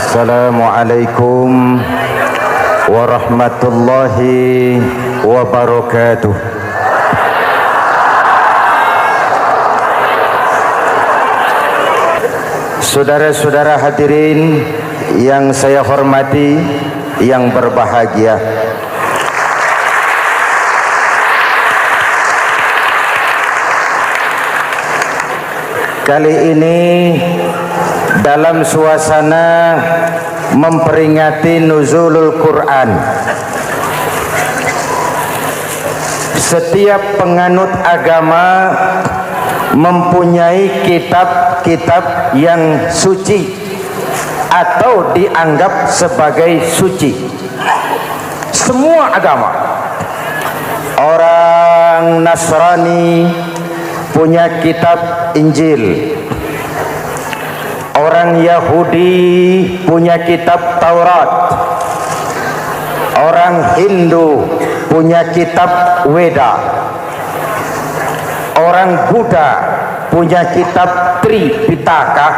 Assalamualaikum warahmatullahi wabarakatuh. Saudara-saudara hadirin yang saya hormati, yang berbahagia, kali ini dalam suasana memperingati nuzulul Quran, setiap penganut agama mempunyai kitab-kitab yang suci atau dianggap sebagai suci. Semua agama. Orang Nasrani punya kitab Injil, orang Yahudi punya kitab Taurat, orang Hindu punya kitab Weda, orang Buddha punya kitab Tripitaka,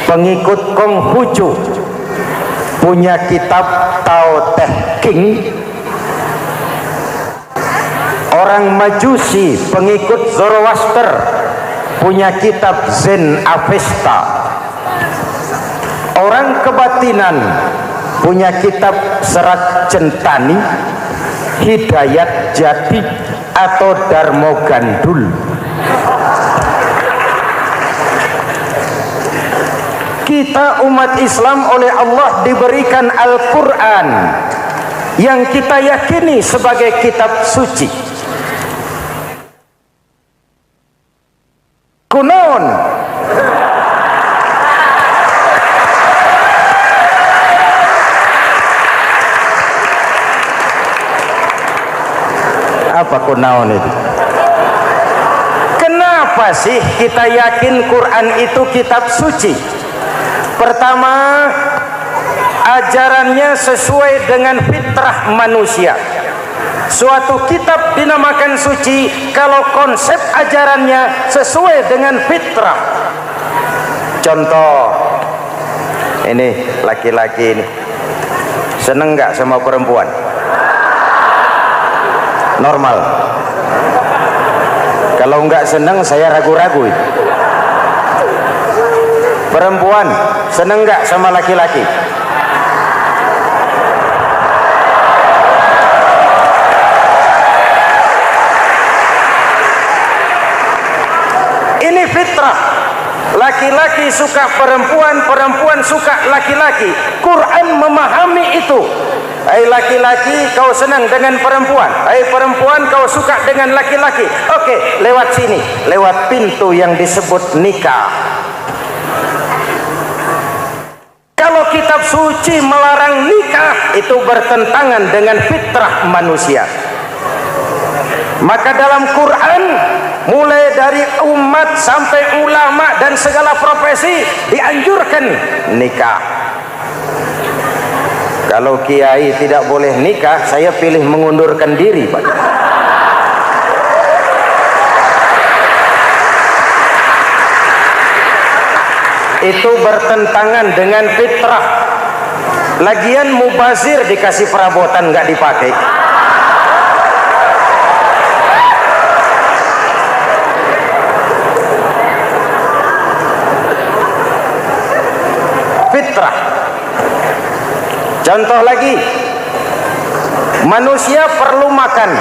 pengikut Konghucu punya kitab Tao Te Ching, orang Majusi pengikut Zoroaster punya kitab Zen Avesta, orang kebatinan punya kitab Serat Centani, Hidayat Jati atau Darmo Gandul. Kita umat Islam oleh Allah diberikan Al-Quran yang kita yakini sebagai kitab suci. Kunon apa kunaon itu? Kenapa sih kita yakin Quran itu kitab suci? Pertama, ajarannya sesuai dengan fitrah manusia. Suatu kitab dinamakan suci kalau konsep ajarannya sesuai dengan fitrah. Contoh, ini laki-laki ini seneng nggak sama perempuan? Normal. Kalau nggak seneng saya ragu-ragu. Perempuan seneng nggak sama laki-laki? Ini fitrah. Laki-laki suka perempuan, perempuan suka laki-laki. Quran memahami itu. Hai laki-laki, kau senang dengan perempuan. Hai perempuan, kau suka dengan laki-laki. Oke, lewat sini, lewat pintu yang disebut nikah. Kalau kitab suci melarang nikah, itu bertentangan dengan fitrah manusia. Maka dalam Quran, mulai dari umat sampai ulama dan segala profesi dianjurkan nikah. Kalau kiai tidak boleh nikah, saya pilih mengundurkan diri, Pak. Itu bertentangan dengan fitrah. Lagian mubazir dikasih perabotan nggak dipakai. Fitrah. Contoh lagi, manusia perlu makan.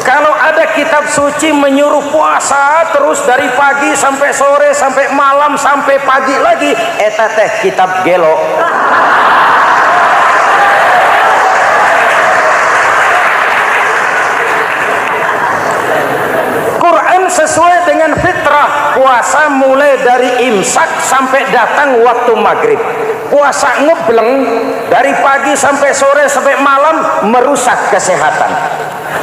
Kalau ada kitab suci menyuruh puasa terus dari pagi sampai sore sampai malam sampai pagi lagi, eta teh kitab gelo. Quran sesuai dengan fitrah. Puasa mulai dari imsak sampai datang waktu maghrib. Puasa ngebleng dari pagi sampai sore sampai malam merusak kesehatan.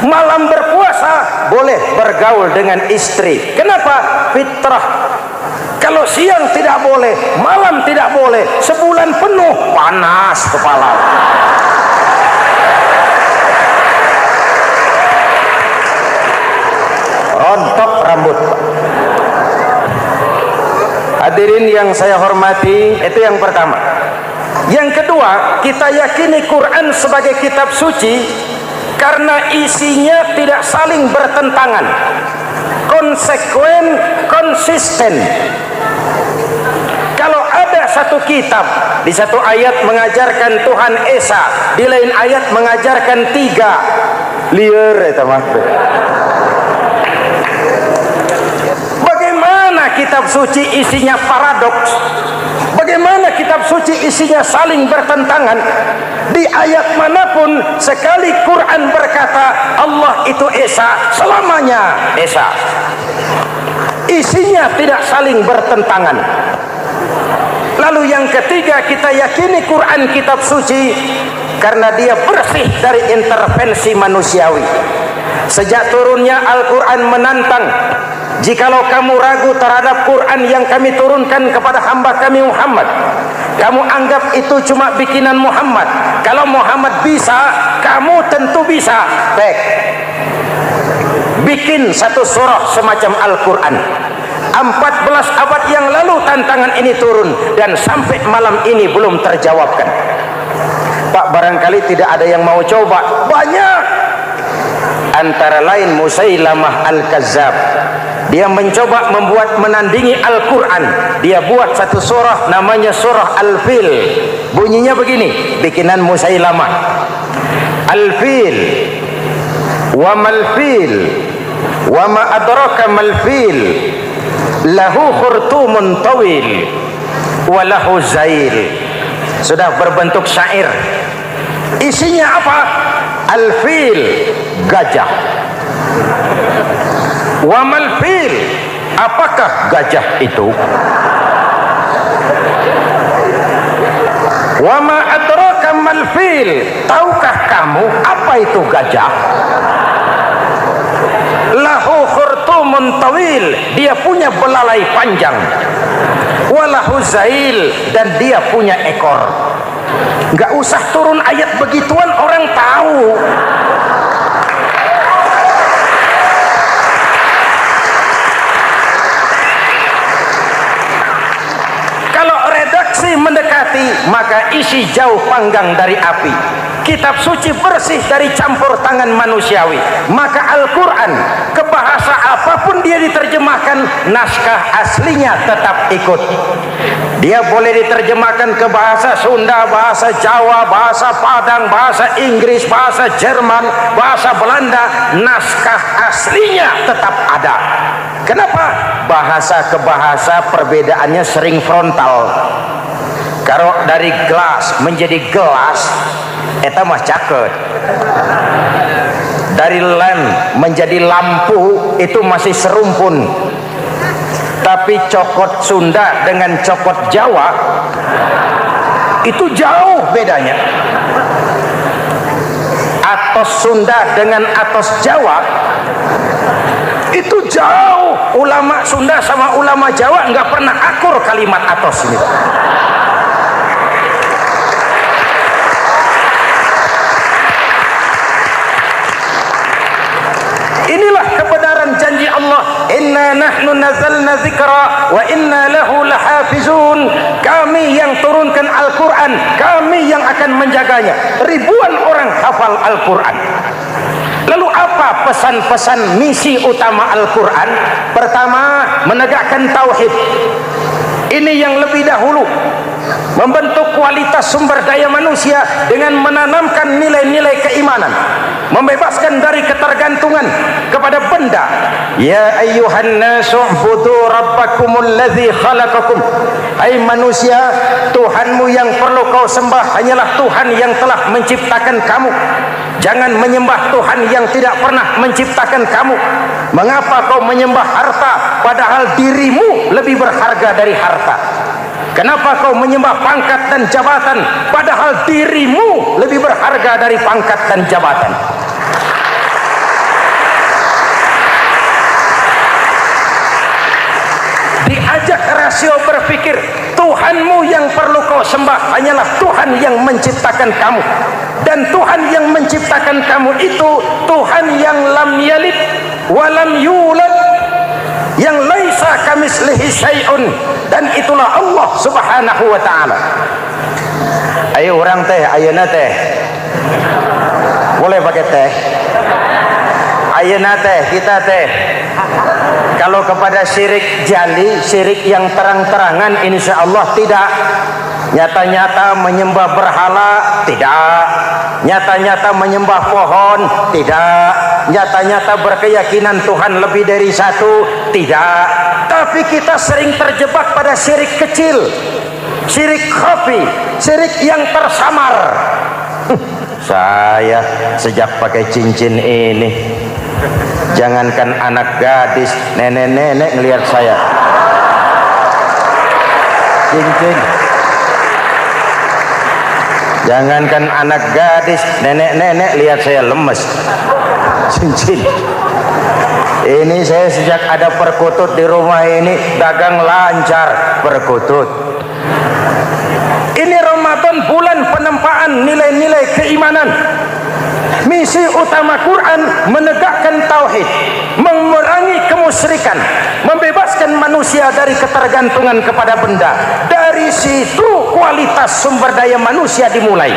Malam berpuasa boleh bergaul dengan istri. Kenapa? Fitrah. Kalau siang tidak boleh, malam tidak boleh, sebulan penuh panas kepala. Rontok rambut. Hadirin yang saya hormati, itu yang pertama. Yang kedua, kita yakini Quran sebagai kitab suci karena isinya tidak saling bertentangan, konsekuen, konsisten. Kalau ada satu kitab, di satu ayat mengajarkan Tuhan Esa, di lain ayat mengajarkan 3, liar eta mah. Bagaimana kitab suci isinya paradoks? Bagaimana kitab suci isinya saling bertentangan? Di ayat manapun sekali Quran berkata Allah itu Esa, selamanya Esa. Isinya tidak saling bertentangan. Lalu yang ketiga, kita yakini Quran kitab suci karena dia bersih dari intervensi manusiawi. Sejak turunnya Al-Quran menantang, jikalau kamu ragu terhadap Quran yang kami turunkan kepada hamba kami Muhammad, kamu anggap itu cuma bikinan Muhammad. Kalau Muhammad bisa, kamu tentu bisa. Baik, bikin satu surah semacam Al-Quran. 14 abad yang lalu tantangan ini turun dan sampai malam ini belum terjawabkan. Pak, barangkali tidak ada yang mau coba. Banyak. Antara lain Musailamah Al-Kazzab, dia mencoba membuat menandingi Al-Quran. Dia buat satu surah namanya surah Al-Fil. Bunyinya begini, bikinan Musailamah. Al-Fil, wa mal-fil, wa ma adraka mal-fil, lahu khurtumun tawil, wa lahu zail. Sudah berbentuk syair. Isinya apa? Al-fil, gajah. Wa mal-fil, apakah gajah itu? Wa ma adraka mal-fil, tahukah kamu apa itu gajah? Lahu khurtumun tawil, dia punya belalai panjang. Walahu zail, dan dia punya ekor. Enggak usah turun ayat begituan, orang tahu. Kalau redaksi mendekati, maka isi jauh panggang dari api. Kitab suci bersih dari campur tangan manusiawi. Maka Al-Quran, ke bahasa apapun dia diterjemahkan, naskah aslinya tetap ikut. Dia boleh diterjemahkan ke bahasa Sunda, bahasa Jawa, bahasa Padang, bahasa Inggris, bahasa Jerman, bahasa Belanda, naskah aslinya tetap ada. Kenapa? Bahasa ke bahasa perbedaannya sering frontal. Kalau dari gelas menjadi gelas, eta mah caket. Dari lamp menjadi lampu, itu masih serumpun. Tapi cokot Sunda dengan cokot Jawa itu jauh bedanya. Atos Sunda dengan atos Jawa itu jauh. Ulama Sunda sama ulama Jawa nggak pernah akur kalimat atos ini. Inilah kebenaran janji Allah, inna nahnu nazzalna dzikra wa inna lahu lahafizun. Kami yang turunkan Al-Quran, kami yang akan menjaganya. Ribuan orang hafal Al-Quran. Lalu apa pesan-pesan misi utama Al-Quran? Pertama, menegakkan tauhid. Ini yang lebih dahulu, membentuk kualitas sumber daya manusia dengan menanamkan nilai-nilai keimanan, membebaskan dari ketergantungan kepada benda. Ya ayyuhan nasu ubudu rabbakumul ladzi khalaqakum. Hai manusia, Tuhanmu yang perlu kau sembah hanyalah Tuhan yang telah menciptakan kamu. Jangan menyembah Tuhan yang tidak pernah menciptakan kamu. Mengapa kau menyembah harta padahal dirimu lebih berharga dari harta? Kenapa kau menyembah pangkat dan jabatan padahal dirimu lebih berharga dari pangkat dan jabatan? Diajak rasio berpikir, Tuhanmu yang perlu kau sembah hanyalah Tuhan yang menciptakan kamu. Dan Tuhan yang menciptakan kamu itu Tuhan yang lam yalid walam yulad, yang laisa laisa kamitslihi syai'un, dan itulah Allah Subhanahu wa taala. Ayo orang teh, ayeuna teh boleh pakai teh, ayeuna teh kita teh kalau kepada syirik jali, syirik yang terang-terangan, insya Allah tidak. Nyata-nyata menyembah berhala, tidak. Nyata-nyata menyembah pohon, tidak. Nyata-nyata berkeyakinan Tuhan lebih dari satu, tidak. Tapi kita sering terjebak pada syirik kecil, syirik khafi, syirik yang tersamar. Saya sejak pakai cincin ini, jangankan anak gadis, nenek-nenek ngelihat saya cincin. Jangankan anak gadis, nenek-nenek lihat saya lemes cincin. Ini saya sejak ada perkutut di rumah ini dagang lancar perkutut. Ini Ramadan, bulan penempaan nilai-nilai keimanan. Misi utama Quran menegakkan tauhid, memerangi kemusyrikan, membebaskan manusia dari ketergantungan kepada benda. Dari situ kualitas sumber daya manusia dimulai.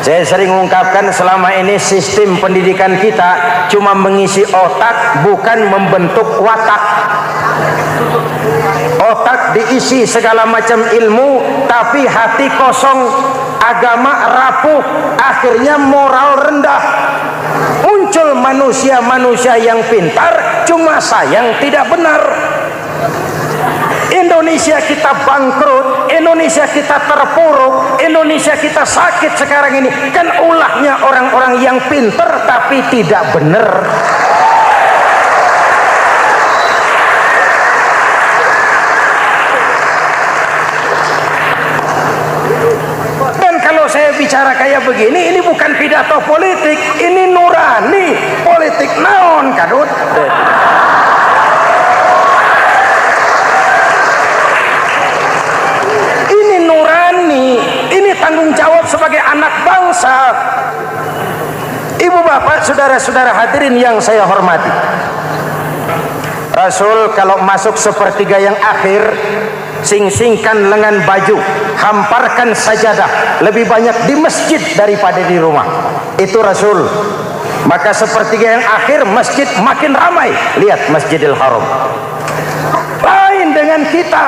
Saya sering mengungkapkan selama ini sistem pendidikan kita cuma mengisi otak, bukan membentuk watak. Otak diisi segala macam ilmu, tapi hati kosong, agama rapuh, akhirnya moral rendah. Muncul manusia-manusia yang pintar, cuma sayang tidak benar. Indonesia kita bangkrut, Indonesia kita terpuruk, Indonesia kita sakit sekarang ini, kan ulahnya orang-orang yang pintar tapi tidak benar. Saya bicara kayak begini, ini bukan pidato politik, ini nurani politik naon kadut. Ini nurani, ini tanggung jawab sebagai anak bangsa. Ibu bapak, saudara-saudara hadirin yang saya hormati, Rasul kalau masuk sepertiga yang akhir, sing-singkan lengan baju, hamparkan sajadah, lebih banyak di masjid daripada di rumah. Itu Rasul. Maka sepertiga yang akhir masjid makin ramai. Lihat Masjidil Haram. Lain dengan kita.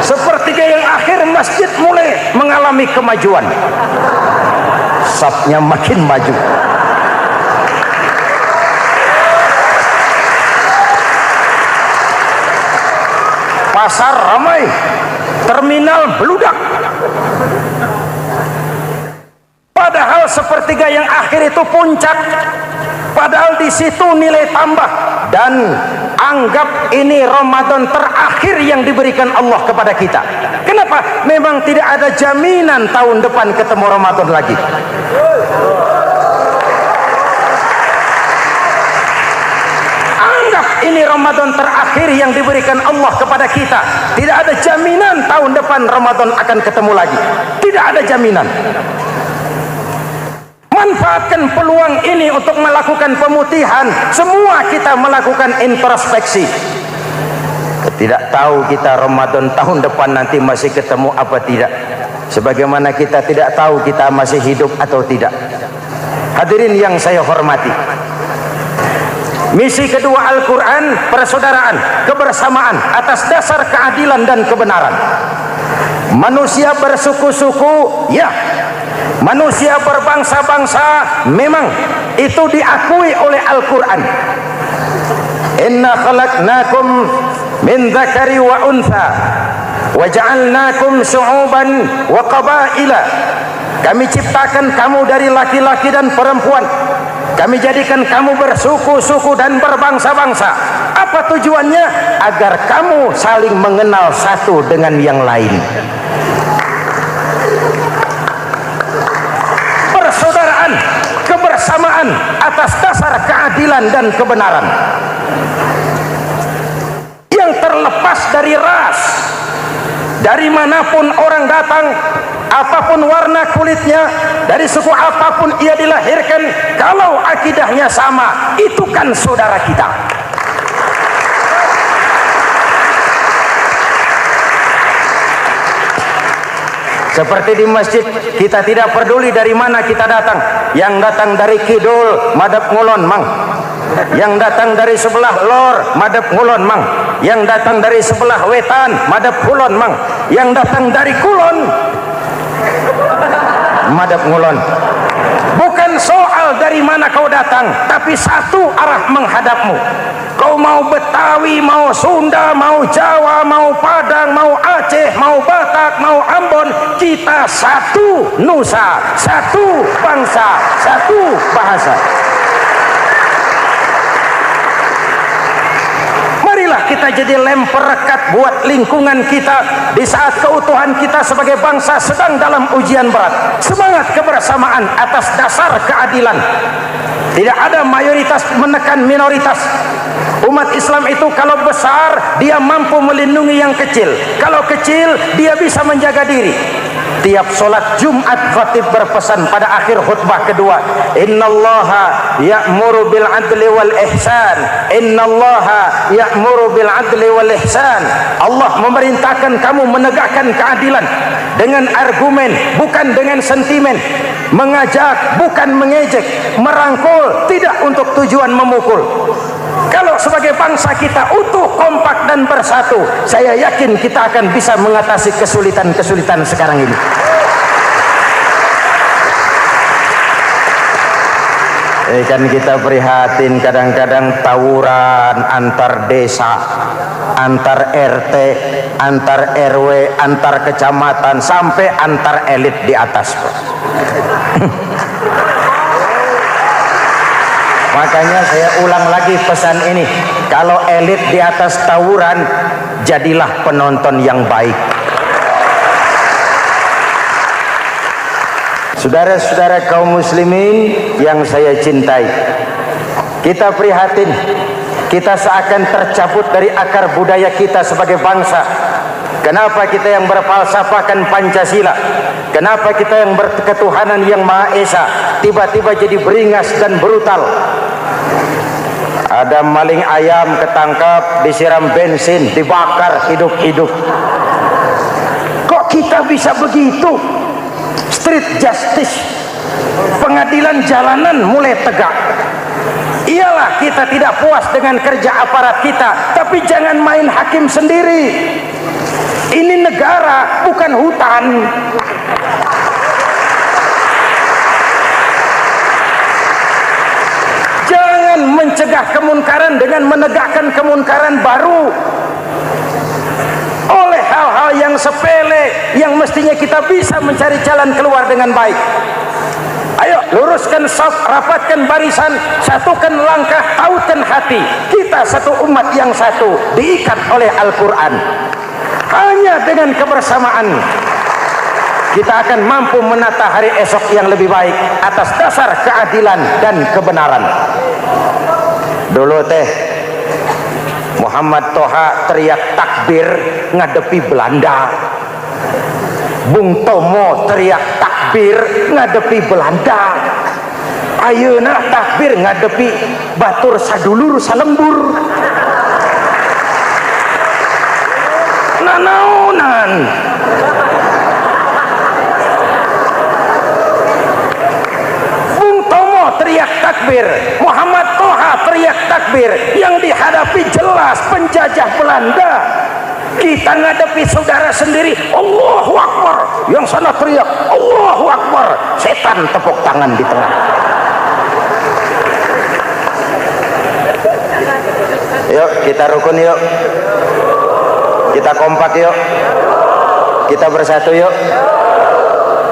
Sepertiga yang akhir masjid mulai mengalami kemajuan. Safnya makin maju. Pasar ramai, terminal beludak. Padahal sepertiga yang akhir itu puncak. Padahal di situ nilai tambah. Dan anggap ini Ramadan terakhir yang diberikan Allah kepada kita. Kenapa? Memang tidak ada jaminan tahun depan ketemu Ramadan lagi. Ini Ramadan terakhir yang diberikan Allah kepada kita. Tidak ada jaminan tahun depan Ramadan akan ketemu lagi. Tidak ada jaminan. Manfaatkan peluang ini untuk melakukan pemutihan. Semua kita melakukan introspeksi. Tidak tahu kita Ramadan tahun depan nanti masih ketemu apa tidak. Sebagaimana kita tidak tahu kita masih hidup atau tidak. Hadirin yang saya hormati, misi kedua Al-Quran, persaudaraan, kebersamaan atas dasar keadilan dan kebenaran. Manusia bersuku-suku, ya. Manusia berbangsa-bangsa, memang itu diakui oleh Al-Quran. Inna khalaqnakum min dzakari wa untha wa ja'alnakum syu'uban wa qabaila. Kami ciptakan kamu dari laki-laki dan perempuan. Kami jadikan kamu bersuku-suku dan berbangsa-bangsa. Apa tujuannya? Agar kamu saling mengenal satu dengan yang lain. Persaudaraan, kebersamaan atas dasar keadilan dan kebenaran. Yang terlepas dari ras. Dari manapun orang datang, apapun warna kulitnya, dari suku apapun ia dilahirkan, kalau akidahnya sama, itu kan saudara kita. Seperti di masjid, kita tidak peduli dari mana kita datang. Yang datang dari kidul, madhab ngulon mang. Yang datang dari sebelah lor, madhab ngulon mang. Yang datang dari sebelah wetan, madhab kulon mang. Yang datang dari kulon, madhab ngulon. Bukan soal dari mana kau datang, tapi satu arah menghadapmu. Kau mau Betawi, mau Sunda, mau Jawa, mau Padang, mau Aceh, mau Batak, mau Ambon, kita satu nusa, satu bangsa, satu bahasa. Marilah kita jadi lem perekat buat lingkungan kita di saat keutuhan kita sebagai bangsa sedang dalam ujian berat. Semangat kebersamaan atas dasar keadilan. Tidak ada mayoritas menekan minoritas. Umat Islam itu kalau besar, dia mampu melindungi yang kecil. Kalau kecil, dia bisa menjaga diri. Tiap solat Jumat khatib berpesan pada akhir khutbah kedua, innallaha ya'muru bil adli wal ihsan, innallaha ya'muru bil adli wal ihsan. Allah memerintahkan kamu menegakkan keadilan dengan argumen, bukan dengan sentimen. Mengajak, bukan mengejek. Merangkul, tidak untuk tujuan memukul. Kalau sebagai bangsa kita utuh, kompak dan bersatu, saya yakin kita akan bisa mengatasi kesulitan-kesulitan sekarang ini. Kan kita prihatin kadang-kadang tawuran antar desa, antar RT, antar RW, antar kecamatan, sampai antar elit di atas. Makanya saya ulang lagi pesan ini, kalau elit di atas tawuran, jadilah penonton yang baik. Saudara-saudara kaum muslimin yang saya cintai, kita prihatin, kita seakan tercabut dari akar budaya kita sebagai bangsa. Kenapa kita yang berfalsafahkan Pancasila, kenapa kita yang berketuhanan yang Maha Esa tiba-tiba jadi beringas dan brutal? Ada maling ayam ketangkap, disiram bensin, dibakar hidup-hidup. Kok kita bisa begitu? Street justice, pengadilan jalanan mulai tegak. Iyalah kita tidak puas dengan kerja aparat kita, tapi jangan main hakim sendiri. Ini negara, bukan hutan. Jangan mencegah kemunkaran dengan menegakkan kemunkaran baru. Oleh hal-hal yang sepele yang mestinya kita bisa mencari jalan keluar dengan baik. Ayo luruskan saf, rapatkan barisan, satukan langkah, tautkan hati. Kita satu umat yang satu, diikat oleh Al-Quran. Hanya dengan kebersamaan kita akan mampu menata hari esok yang lebih baik atas dasar keadilan dan kebenaran. Dulu teh Muhammad Toha teriak takbir ngadepi Belanda. Bung Tomo teriak takbir ngadepi Belanda. Ayeuna takbir ngadepi batur sadulur salembur. Nanaunan. Bung Tomo teriak takbir, Muhammad Toha teriak takbir, yang dihadapi jelas penjajah Belanda. Kita ngadepi saudara sendiri, Allahu Akbar, yang sana teriak Allahu Akbar, setan tepuk tangan di tengah. Yuk kita rukun, yuk kita kompak, yuk kita bersatu, yuk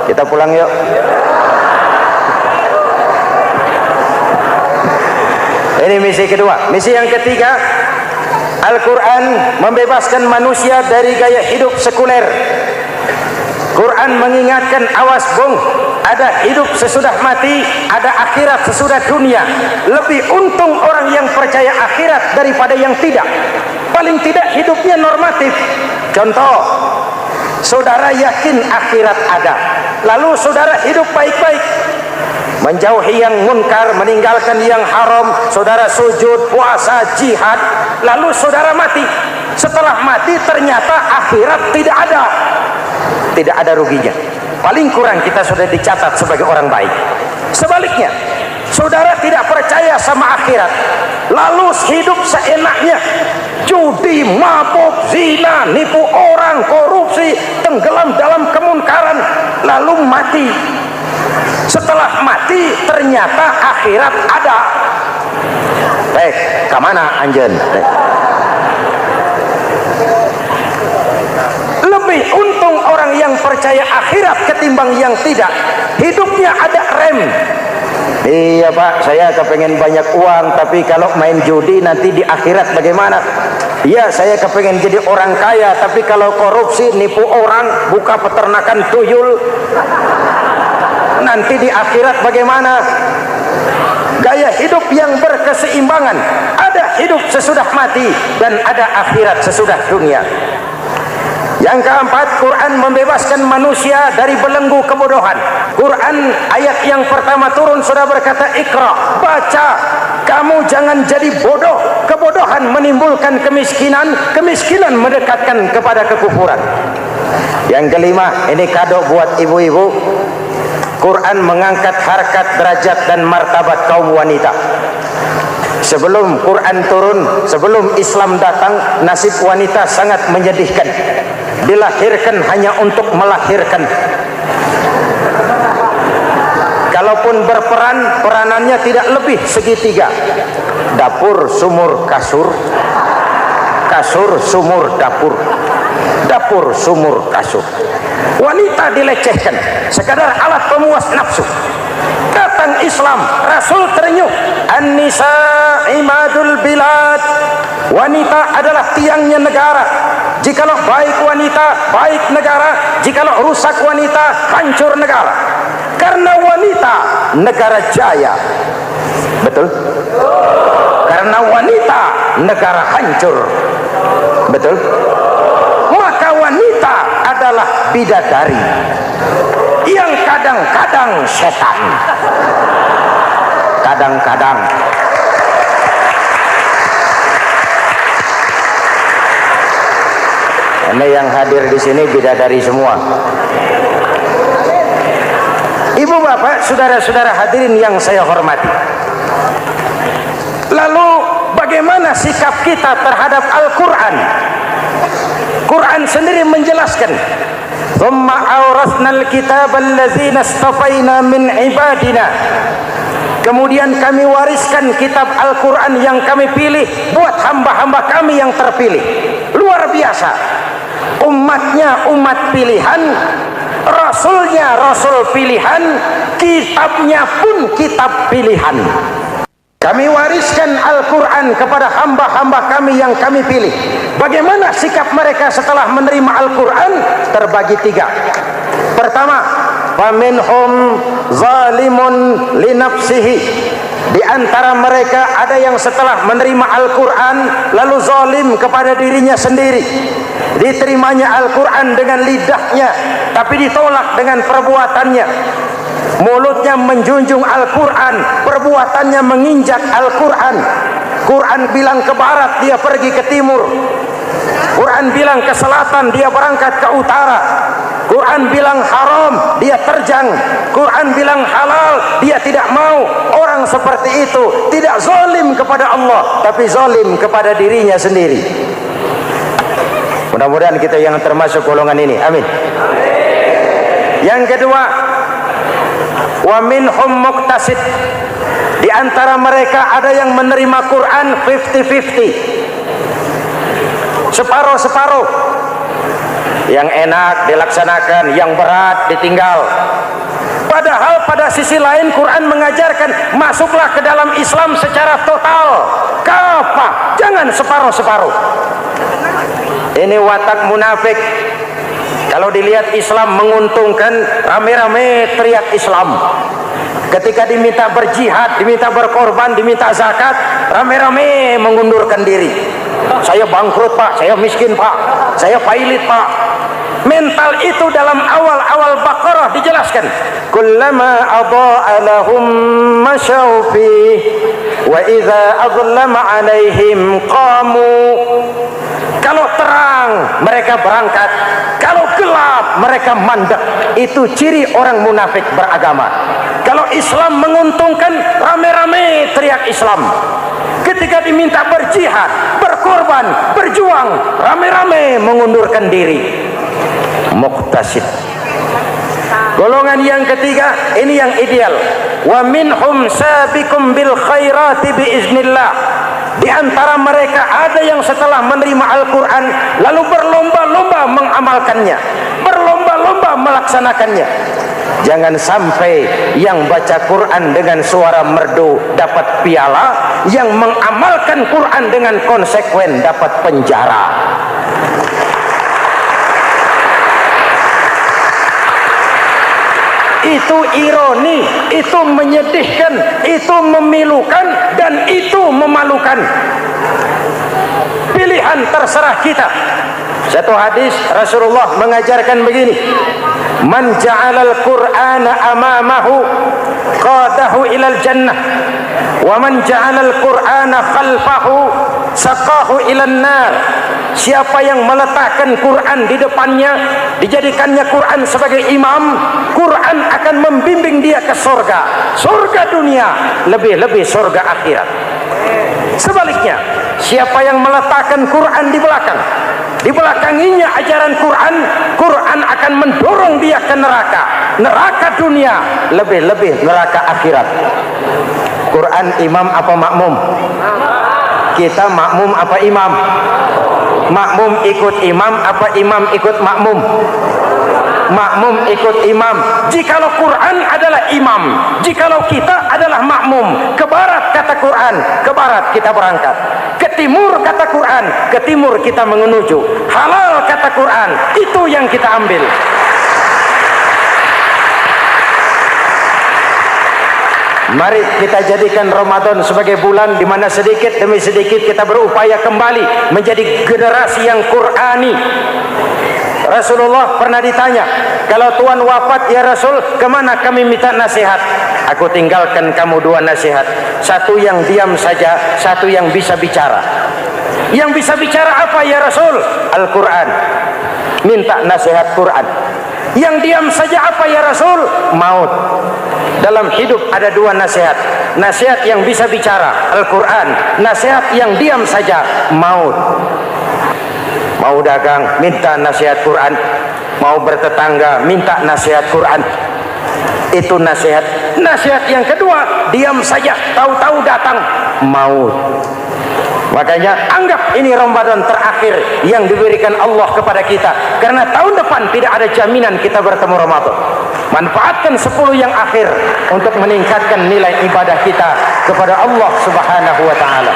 kita pulang, yuk. Ini misi kedua. Misi yang ketiga, Al-Quran membebaskan manusia dari gaya hidup sekuler. Quran mengingatkan, awas bung, ada hidup sesudah mati, ada akhirat sesudah dunia. Lebih untung orang yang percaya akhirat daripada yang tidak. Paling tidak hidupnya normatif. Contoh, saudara yakin akhirat ada, lalu saudara hidup baik-baik, menjauhi yang munkar, meninggalkan yang haram, saudara sujud, puasa, jihad, lalu saudara mati. Setelah mati ternyata akhirat tidak ada ruginya. paling kurang kita sudah dicatat sebagai orang baik. Sebaliknya, saudara tidak percaya sama akhirat, lalu hidup seenaknya, judi, mabuk, zina, nipu orang, korupsi, tenggelam dalam kemunkaran, lalu mati. Setelah mati ternyata akhirat ada. Kemana anjen? Lebih untung orang yang percaya akhirat ketimbang yang tidak. Hidupnya ada rem. Iya Pak, saya kepengen banyak uang, tapi kalau main judi nanti di akhirat bagaimana? Iya, saya kepengen jadi orang kaya, tapi kalau korupsi, nipu orang, buka peternakan tuyul, nanti di akhirat bagaimana? Gaya hidup yang berkeseimbangan, ada hidup sesudah mati dan ada akhirat sesudah dunia. Yang keempat, Quran membebaskan manusia dari belenggu kebodohan. Quran ayat yang pertama turun sudah berkata, Iqra, baca, kamu jangan jadi bodoh. Kebodohan menimbulkan kemiskinan, kemiskinan mendekatkan kepada kekufuran. Yang kelima, ini kado buat ibu-ibu, Quran mengangkat harkat, derajat dan martabat kaum wanita. Sebelum Quran turun, sebelum Islam datang, nasib wanita sangat menyedihkan. Dilahirkan hanya untuk melahirkan. Kalaupun berperan, peranannya tidak lebih segitiga. Dapur, sumur, kasur. Kasur, sumur, dapur. Dapur, sumur, kasur. Wanita dilecehkan, sekadar alat pemuas nafsu. Datang Islam, Rasul terenyuh, An-nisa imadul bilad. Wanita adalah tiangnya negara. Jikalau baik wanita, baik negara. Jikalau rusak wanita, hancur negara. Karena wanita, negara jaya. Betul? Karena wanita, negara hancur. Betul? Maka wanita adalah bidadari yang kadang-kadang setan. Kadang-kadang. Ini yang hadir di sini bidadari semua. Ibu bapak, saudara-saudara hadirin yang saya hormati. Lalu bagaimana sikap kita terhadap Al-Quran? Quran sendiri menjelaskan, "Tsumma awrasnal kitaba allazina istafaina min ibadina." Kemudian kami wariskan kitab Al-Quran yang kami pilih buat hamba-hamba kami yang terpilih. Luar biasa. Umatnya umat pilihan, Rasulnya Rasul pilihan, kitabnya pun kitab pilihan. Kami wariskan Al-Quran kepada hamba-hamba kami yang kami pilih. Bagaimana sikap mereka setelah menerima Al-Quran? Terbagi tiga. Pertama, faminhum zalimun linafsihi. Di antara mereka ada yang setelah menerima Al-Quran lalu zalim kepada dirinya sendiri. Diterimanya Al-Quran dengan lidahnya, tapi ditolak dengan perbuatannya. Mulutnya menjunjung Al-Quran, perbuatannya menginjak Al-Quran. Quran bilang ke barat, dia pergi ke timur. Quran bilang ke selatan, dia berangkat ke utara. Quran bilang haram, dia terjang. Quran bilang halal, dia tidak mau. Orang seperti itu tidak zalim kepada Allah, tapi zalim kepada dirinya sendiri. Mudah-mudahan kita yang termasuk golongan ini. Amin. Yang kedua, wa minhum muqtasid. Di antara mereka ada yang menerima Quran 50-50. Separuh-separuh. Yang enak dilaksanakan, yang berat ditinggal. Padahal pada sisi lain Quran mengajarkan masuklah ke dalam Islam secara total. Kafah, jangan separuh-separuh. Ini watak munafik. Kalau dilihat Islam menguntungkan, rame-rame teriak Islam. Ketika diminta berjihad, diminta berkorban, diminta zakat, rame-rame mengundurkan diri. Saya bangkrut Pak, saya miskin Pak, saya pailit Pak. Mental itu dalam awal-awal Baqarah dijelaskan. Kullama adha'a lahum masyaw fi wa idza adlama alaihim qamu. Kalau terang mereka berangkat, kalau gelap mereka mandek. Itu ciri orang munafik beragama. Kalau Islam menguntungkan, rame-rame teriak Islam. Ketika diminta berjihad, berkorban, berjuang, rame-rame mengundurkan diri. Muqtasid. Golongan yang ketiga, ini yang ideal. Wa minhum sabiqum bil khairati biiznillah. Di antara mereka ada yang setelah menerima Al-Quran lalu berlomba-lomba mengamalkannya, berlomba-lomba melaksanakannya. Jangan sampai yang baca Quran dengan suara merdu dapat piala, yang mengamalkan Quran dengan konsekuen dapat penjara. Itu ironi, itu menyedihkan, itu memilukan, dan itu memalukan. Pilihan terserah kita. Satu hadis Rasulullah mengajarkan begini: man ja'alal Qur'ana amamahu qadahu ilal jannah, wa man ja'alal Qur'ana khalfahu saqahu ilan nar. Siapa yang meletakkan Quran di depannya, dijadikannya Quran sebagai imam, Quran akan membimbing dia ke surga, surga dunia, lebih-lebih surga akhirat. Sebaliknya, siapa yang meletakkan Quran di belakang, dibelakanginya ajaran Quran, Quran akan mendorong dia ke neraka, neraka dunia, lebih-lebih neraka akhirat. Quran imam apa makmum? Kita makmum apa imam? Makmum ikut imam apa imam ikut makmum? Makmum ikut imam. Jikalau Quran adalah imam, jikalau kita adalah makmum. Ke barat kata Quran, ke barat kita berangkat. Ke timur kata Quran, ke timur kita menuju. Halal kata Quran, itu yang kita ambil. Mari kita jadikan Ramadan sebagai bulan di mana sedikit demi sedikit kita berupaya kembali menjadi generasi yang Qur'ani. Rasulullah pernah ditanya, kalau Tuhan wafat ya Rasul, kemana kami minta nasihat? Aku tinggalkan kamu dua nasihat. Satu yang diam saja, satu yang bisa bicara. Yang bisa bicara apa ya Rasul? Al-Quran. Minta nasihat Quran. Yang diam saja apa ya Rasul? Maut. Dalam hidup ada dua nasihat. Nasihat yang bisa bicara, Al-Quran. Nasihat yang diam saja, maut. Mau dagang, minta nasihat Quran. Mau bertetangga, minta nasihat Quran. Itu nasihat. Nasihat yang kedua, diam saja, tahu-tahu datang maut. Makanya anggap ini Ramadan terakhir yang diberikan Allah kepada kita, karena tahun depan tidak ada jaminan kita bertemu Ramadan. Manfaatkan 10 yang akhir untuk meningkatkan nilai ibadah kita kepada Allah Subhanahu wa taala.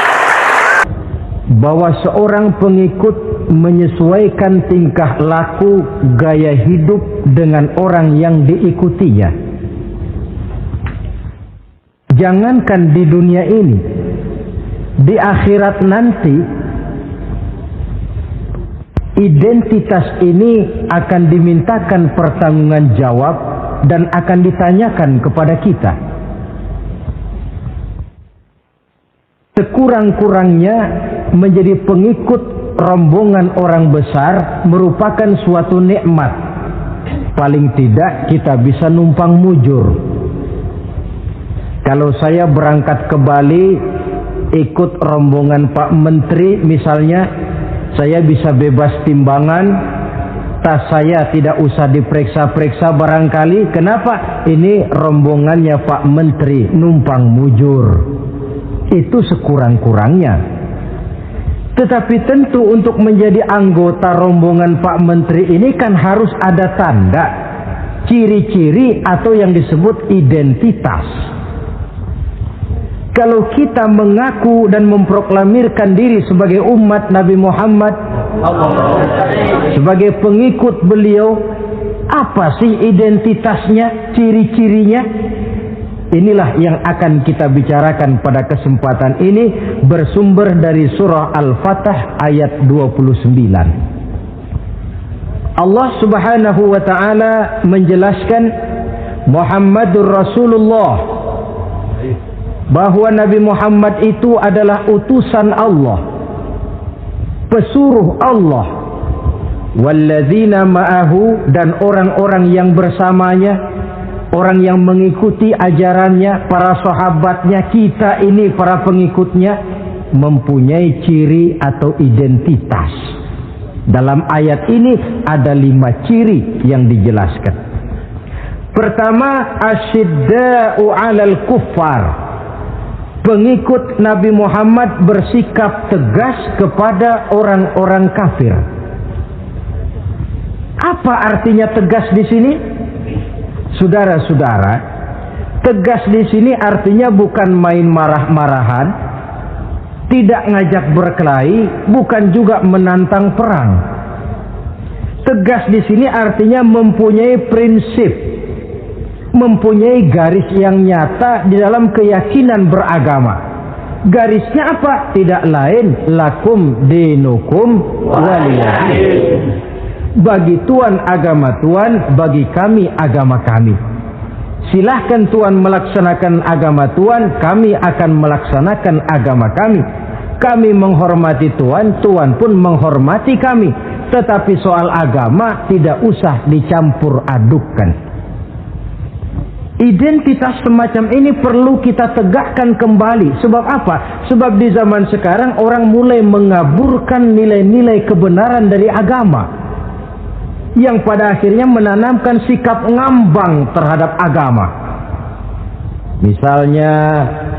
Bahwa seorang pengikut menyesuaikan tingkah laku, gaya hidup dengan orang yang diikutinya. Jangankan di dunia ini, di akhirat nanti identitas ini akan dimintakan pertanggungjawaban jawab dan akan ditanyakan kepada kita. Sekurang-kurangnya menjadi pengikut rombongan orang besar merupakan suatu nikmat. Paling tidak kita bisa numpang mujur. Kalau saya berangkat ke Bali ikut rombongan Pak Menteri misalnya, saya bisa bebas timbangan, tas saya tidak usah diperiksa-periksa barangkali. Kenapa? Ini rombongannya Pak Menteri, numpang mujur. Itu sekurang-kurangnya. Tetapi tentu untuk menjadi anggota rombongan Pak Menteri ini kan harus ada tanda, ciri-ciri atau yang disebut identitas. Kalau kita mengaku dan memproklamirkan diri sebagai umat Nabi Muhammad, sebagai pengikut beliau, apa sih identitasnya, ciri-cirinya? Inilah yang akan kita bicarakan pada kesempatan ini, bersumber dari surah Al-Fatah ayat 29. Allah Subhanahu wa taala menjelaskan Muhammadur Rasulullah, bahwa Nabi Muhammad itu adalah utusan Allah. pesuruh Allah, walladzina ma'ahu, dan orang-orang yang bersamanya, orang yang mengikuti ajarannya, para sahabatnya, kita ini para pengikutnya, mempunyai ciri atau identitas. Dalam ayat ini ada 5 ciri yang dijelaskan. Pertama, asyidda'u 'alal kuffar. Pengikut Nabi Muhammad bersikap tegas kepada orang-orang kafir. Apa artinya tegas di sini? Saudara-saudara, tegas di sini artinya bukan main marah-marahan, tidak ngajak berkelahi, bukan juga menantang perang. Tegas di sini artinya mempunyai prinsip, mempunyai garis yang nyata di dalam keyakinan beragama. Garisnya apa? Tidak lain, lakum dinukum waliyadin. Bagi Tuhan agama Tuhan, bagi kami agama kami. Silahkan Tuhan melaksanakan agama Tuhan, kami akan melaksanakan agama kami. Kami menghormati Tuhan, Tuhan pun menghormati kami. Tetapi soal agama tidak usah dicampur adukkan. Identitas semacam ini perlu kita tegakkan kembali. Sebab apa? Sebab di zaman sekarang orang mulai mengaburkan nilai-nilai kebenaran dari agama, yang pada akhirnya menanamkan sikap ngambang terhadap agama. Misalnya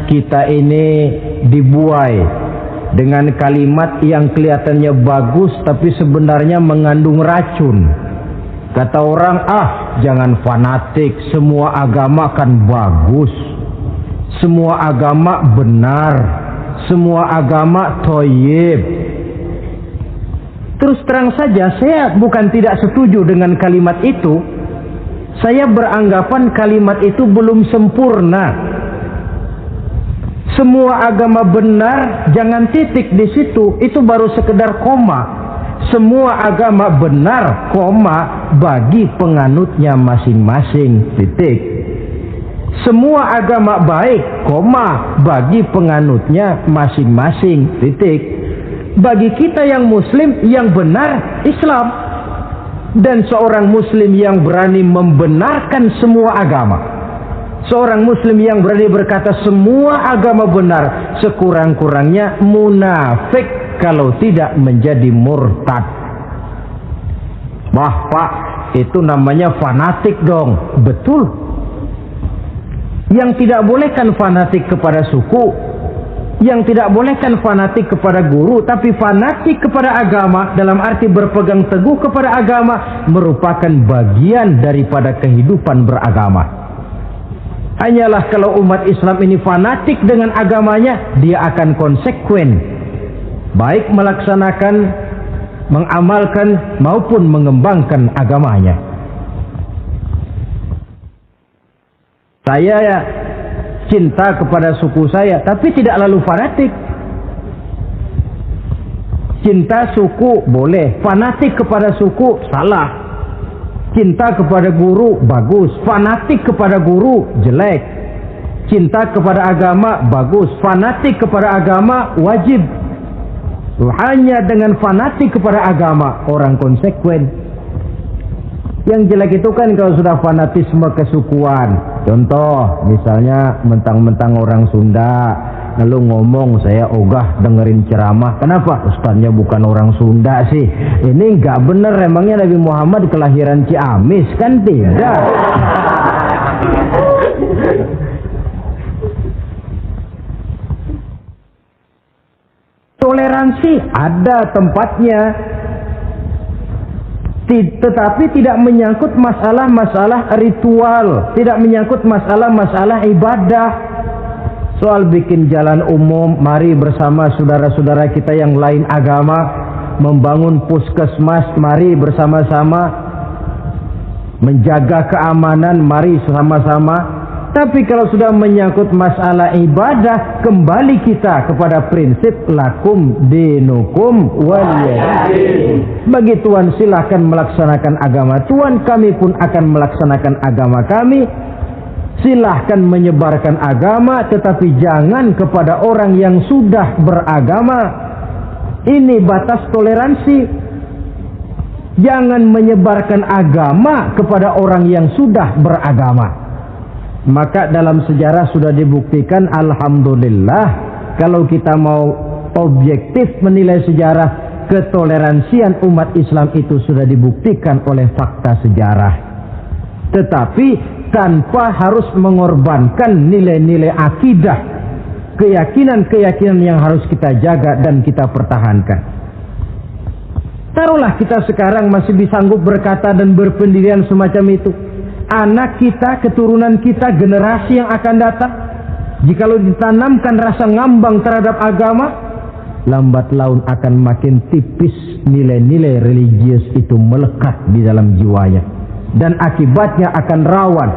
kita ini dibuai dengan kalimat yang kelihatannya bagus tapi sebenarnya mengandung racun. Kata orang, jangan fanatik, semua agama kan bagus, semua agama benar, semua agama thayyib. Terus terang saja, saya bukan tidak setuju dengan kalimat itu. Saya beranggapan kalimat itu belum sempurna. Semua agama benar, jangan titik di situ, itu baru sekedar koma. Semua agama benar, koma, bagi penganutnya masing-masing, titik. Semua agama baik, koma, bagi penganutnya masing-masing, titik. Bagi kita yang muslim, yang benar Islam. Dan seorang muslim yang berani membenarkan semua agama, seorang muslim yang berani berkata semua agama benar, sekurang-kurangnya munafik kalau tidak menjadi murtad. Wah Pak, itu namanya fanatik dong. Betul. Yang tidak boleh kan fanatik kepada suku, yang tidak boleh kan fanatik kepada guru, tapi fanatik kepada agama dalam arti berpegang teguh kepada agama merupakan bagian daripada kehidupan beragama. Hanyalah kalau umat Islam ini fanatik dengan agamanya, dia akan konsekuen, baik melaksanakan, mengamalkan maupun mengembangkan agamanya. Saya cinta kepada suku saya, tapi tidak lalu fanatik. Cinta suku boleh, fanatik kepada suku salah. Cinta kepada guru bagus, fanatik kepada guru jelek. Cinta kepada agama bagus, fanatik kepada agama wajib. Hanya dengan fanatik kepada agama orang konsekuen. Yang jelek itu kan kalau sudah fanatisme kesukuan. Contoh, misalnya mentang-mentang orang Sunda, lalu ngomong saya ogah dengerin ceramah. Kenapa? Ustaznya bukan orang Sunda sih. Ini nggak bener, emangnya Nabi Muhammad kelahiran Ciamis? Kan tidak. Toleransi ada tempatnya, tetapi tidak menyangkut masalah-masalah ritual, tidak menyangkut masalah-masalah ibadah. Soal bikin jalan umum, mari bersama saudara-saudara kita yang lain agama membangun puskesmas, mari bersama-sama menjaga keamanan, mari sama-sama. Tapi kalau sudah menyangkut masalah ibadah, kembali kita kepada prinsip lakum dinukum waliyadin. Bagi Tuhan silahkan melaksanakan agama Tuhan, kami pun akan melaksanakan agama kami. Silahkan menyebarkan agama, tetapi jangan kepada orang yang sudah beragama. Ini batas toleransi. Jangan menyebarkan agama kepada orang yang sudah beragama. Maka dalam sejarah sudah dibuktikan, alhamdulillah, kalau kita mau objektif menilai sejarah, ketoleransian umat Islam itu sudah dibuktikan oleh fakta sejarah. Tetapi tanpa harus mengorbankan nilai-nilai akidah, keyakinan-keyakinan yang harus kita jaga dan kita pertahankan. Taruhlah kita sekarang masih sanggup berkata dan berpendirian semacam itu. Anak kita, keturunan kita, generasi yang akan datang, jikalau ditanamkan rasa ngambang terhadap agama, lambat laun akan makin tipis nilai-nilai religius itu melekat di dalam jiwanya. Dan akibatnya akan rawan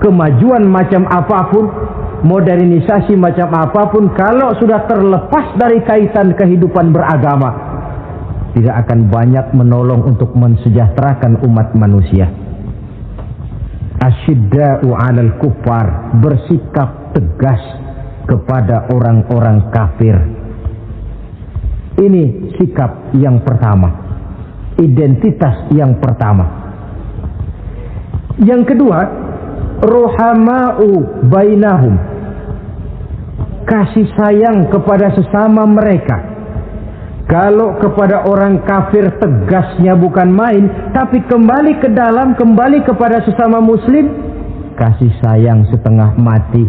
kemajuan macam apapun, modernisasi macam apapun, kalau sudah terlepas dari kaitan kehidupan beragama, tidak akan banyak menolong untuk mensejahterakan umat manusia. Asyidda'u 'alal kuffar, bersikap tegas kepada orang-orang kafir. Ini sikap yang pertama, identitas yang pertama. Yang kedua, ruhama'u bainahum, kasih sayang kepada sesama mereka. Kalau kepada orang kafir tegasnya bukan main, tapi kembali ke dalam, kembali kepada sesama muslim, kasih sayang setengah mati.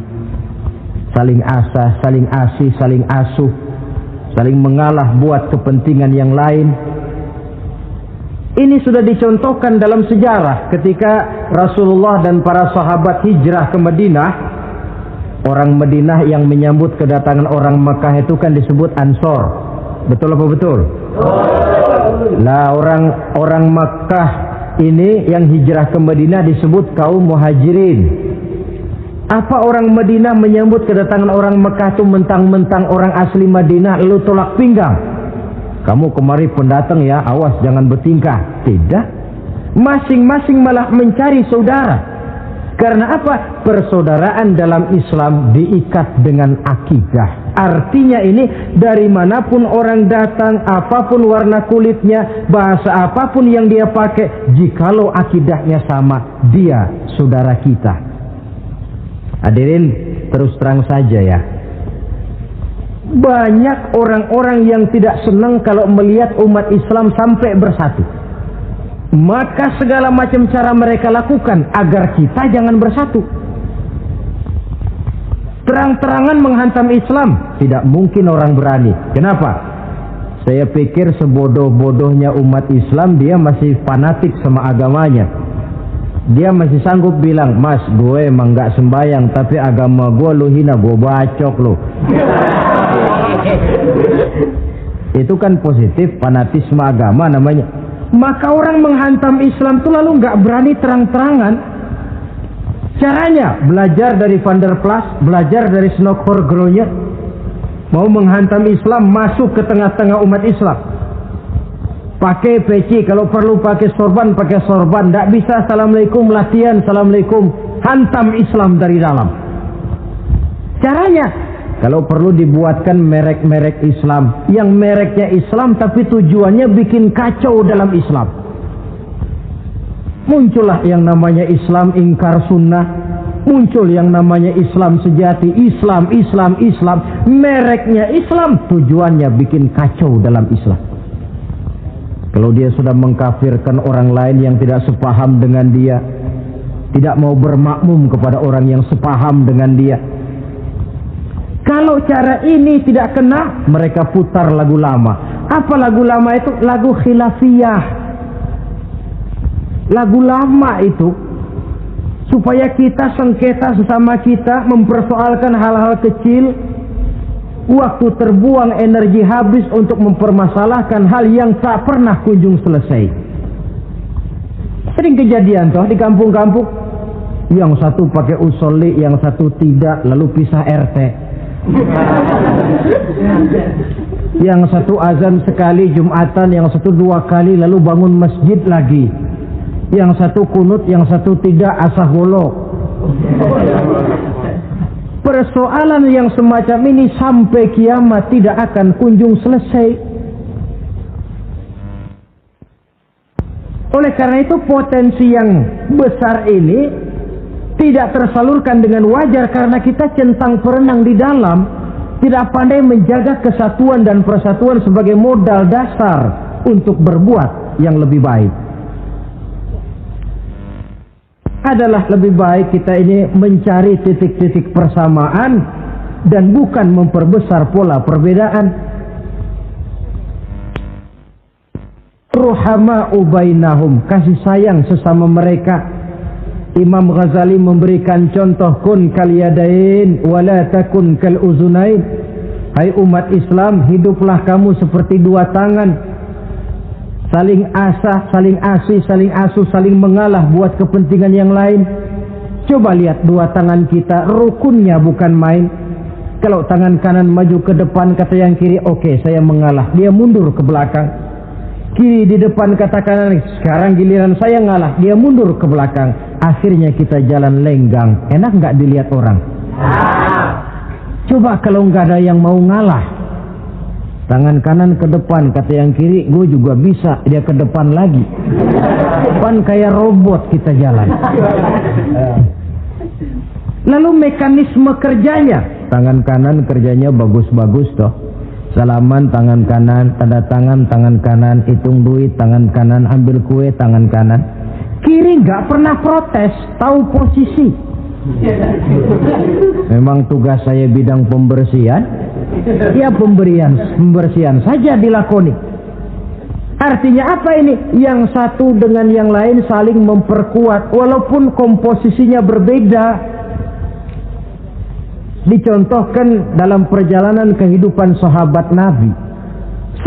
Saling asah, saling asih, saling asuh, saling mengalah buat kepentingan yang lain. Ini sudah dicontohkan dalam sejarah ketika Rasulullah dan para sahabat hijrah ke Madinah. Orang Madinah yang menyambut kedatangan orang Mekah itu kan disebut Ansor. Betul apa betul? Lah orang Makkah ini yang hijrah ke Madinah disebut kaum Muhajirin. Apa orang Madinah menyambut kedatangan orang Makkah itu mentang-mentang orang asli Madinah lalu tolak pinggang? Kamu kemari pendatang ya, awas jangan bertingkah. Tidak. Masing-masing malah mencari saudara. Karena apa? Persaudaraan dalam Islam diikat dengan akidah. Artinya ini dari manapun orang datang, apapun warna kulitnya, bahasa apapun yang dia pakai, jikalau akidahnya sama, dia saudara kita. Hadirin, terus terang saja ya, banyak orang-orang yang tidak senang kalau melihat umat Islam sampai bersatu. Maka segala macam cara mereka lakukan agar kita jangan bersatu. Terang-terangan menghantam Islam, tidak mungkin orang berani. Kenapa? Saya pikir sebodoh-bodohnya umat Islam, dia masih fanatik sama agamanya. Dia masih sanggup bilang, "Mas, gue emang gak sembayang, tapi agama gue lu hina, gue bacok lu." Itu kan positif, fanatisme agama namanya. Maka orang menghantam Islam itu lalu nggak berani terang-terangan. Caranya belajar dari Van der Plas, belajar dari Snokhorgronya. Mau menghantam Islam, masuk ke tengah-tengah umat Islam. Pakai peci, kalau perlu pakai sorban, pakai sorban. Nggak bisa assalamualaikum, latihan assalamualaikum, hantam Islam dari dalam. Caranya, kalau perlu dibuatkan merek-merek Islam, yang mereknya Islam tapi tujuannya bikin kacau dalam Islam. Muncullah yang namanya Islam ingkar sunnah, muncul yang namanya Islam sejati, Islam, mereknya Islam, tujuannya bikin kacau dalam Islam. Kalau dia sudah mengkafirkan orang lain yang tidak sepaham dengan dia, tidak mau bermakmum kepada orang yang sepaham dengan dia. Kalau cara ini tidak kena, mereka putar lagu lama. Apa lagu lama itu? Lagu khilafiyah. Lagu lama itu supaya kita sengketa sesama kita, mempersoalkan hal-hal kecil, waktu terbuang, energi habis untuk mempermasalahkan hal yang tak pernah kunjung selesai. Sering kejadian toh di kampung-kampung, yang satu pakai usolli, yang satu tidak, lalu pisah RT. Yang satu azan sekali Jumatan, yang satu 2 kali, lalu bangun masjid lagi. Yang satu kunut, yang satu tidak, asah golok. Persoalan yang semacam ini sampai kiamat tidak akan kunjung selesai. Oleh karena itu potensi yang besar ini tidak tersalurkan dengan wajar karena kita centang perenang di dalam, tidak pandai menjaga kesatuan dan persatuan sebagai modal dasar untuk berbuat yang lebih baik. Adalah lebih baik kita ini mencari titik-titik persamaan dan bukan memperbesar pola perbedaan. Ruhama'u bainahum, kasih sayang sesama mereka. Imam Ghazali memberikan contoh, kun kal yadain wala takun kal uzunain. Hai umat Islam, hiduplah kamu seperti dua tangan, saling asah, saling asih, saling asuh, saling mengalah buat kepentingan yang lain. Coba lihat dua tangan kita, rukunnya bukan main. Kalau tangan kanan maju ke depan, kata yang kiri, oke, saya mengalah, dia mundur ke belakang. Kiri di depan kata kanan, sekarang giliran saya ngalah, dia mundur ke belakang. Akhirnya kita jalan lenggang. Enak nggak dilihat orang? Coba kalau nggak ada yang mau ngalah, tangan kanan ke depan, kata yang kiri, gue juga bisa, dia ke depan lagi. Depan kayak robot kita jalan. Lalu mekanisme kerjanya, tangan kanan kerjanya bagus-bagus toh. Salaman tangan kanan, tanda tangan tangan kanan, hitung duit tangan kanan, ambil kue tangan kanan. Kiri nggak pernah protes, tahu posisi. Memang tugas saya bidang pembersihan, ya pembersihan saja dilakoni. Artinya apa ini? Yang satu dengan yang lain saling memperkuat walaupun komposisinya berbeda. Dicontohkan dalam perjalanan kehidupan sahabat Nabi.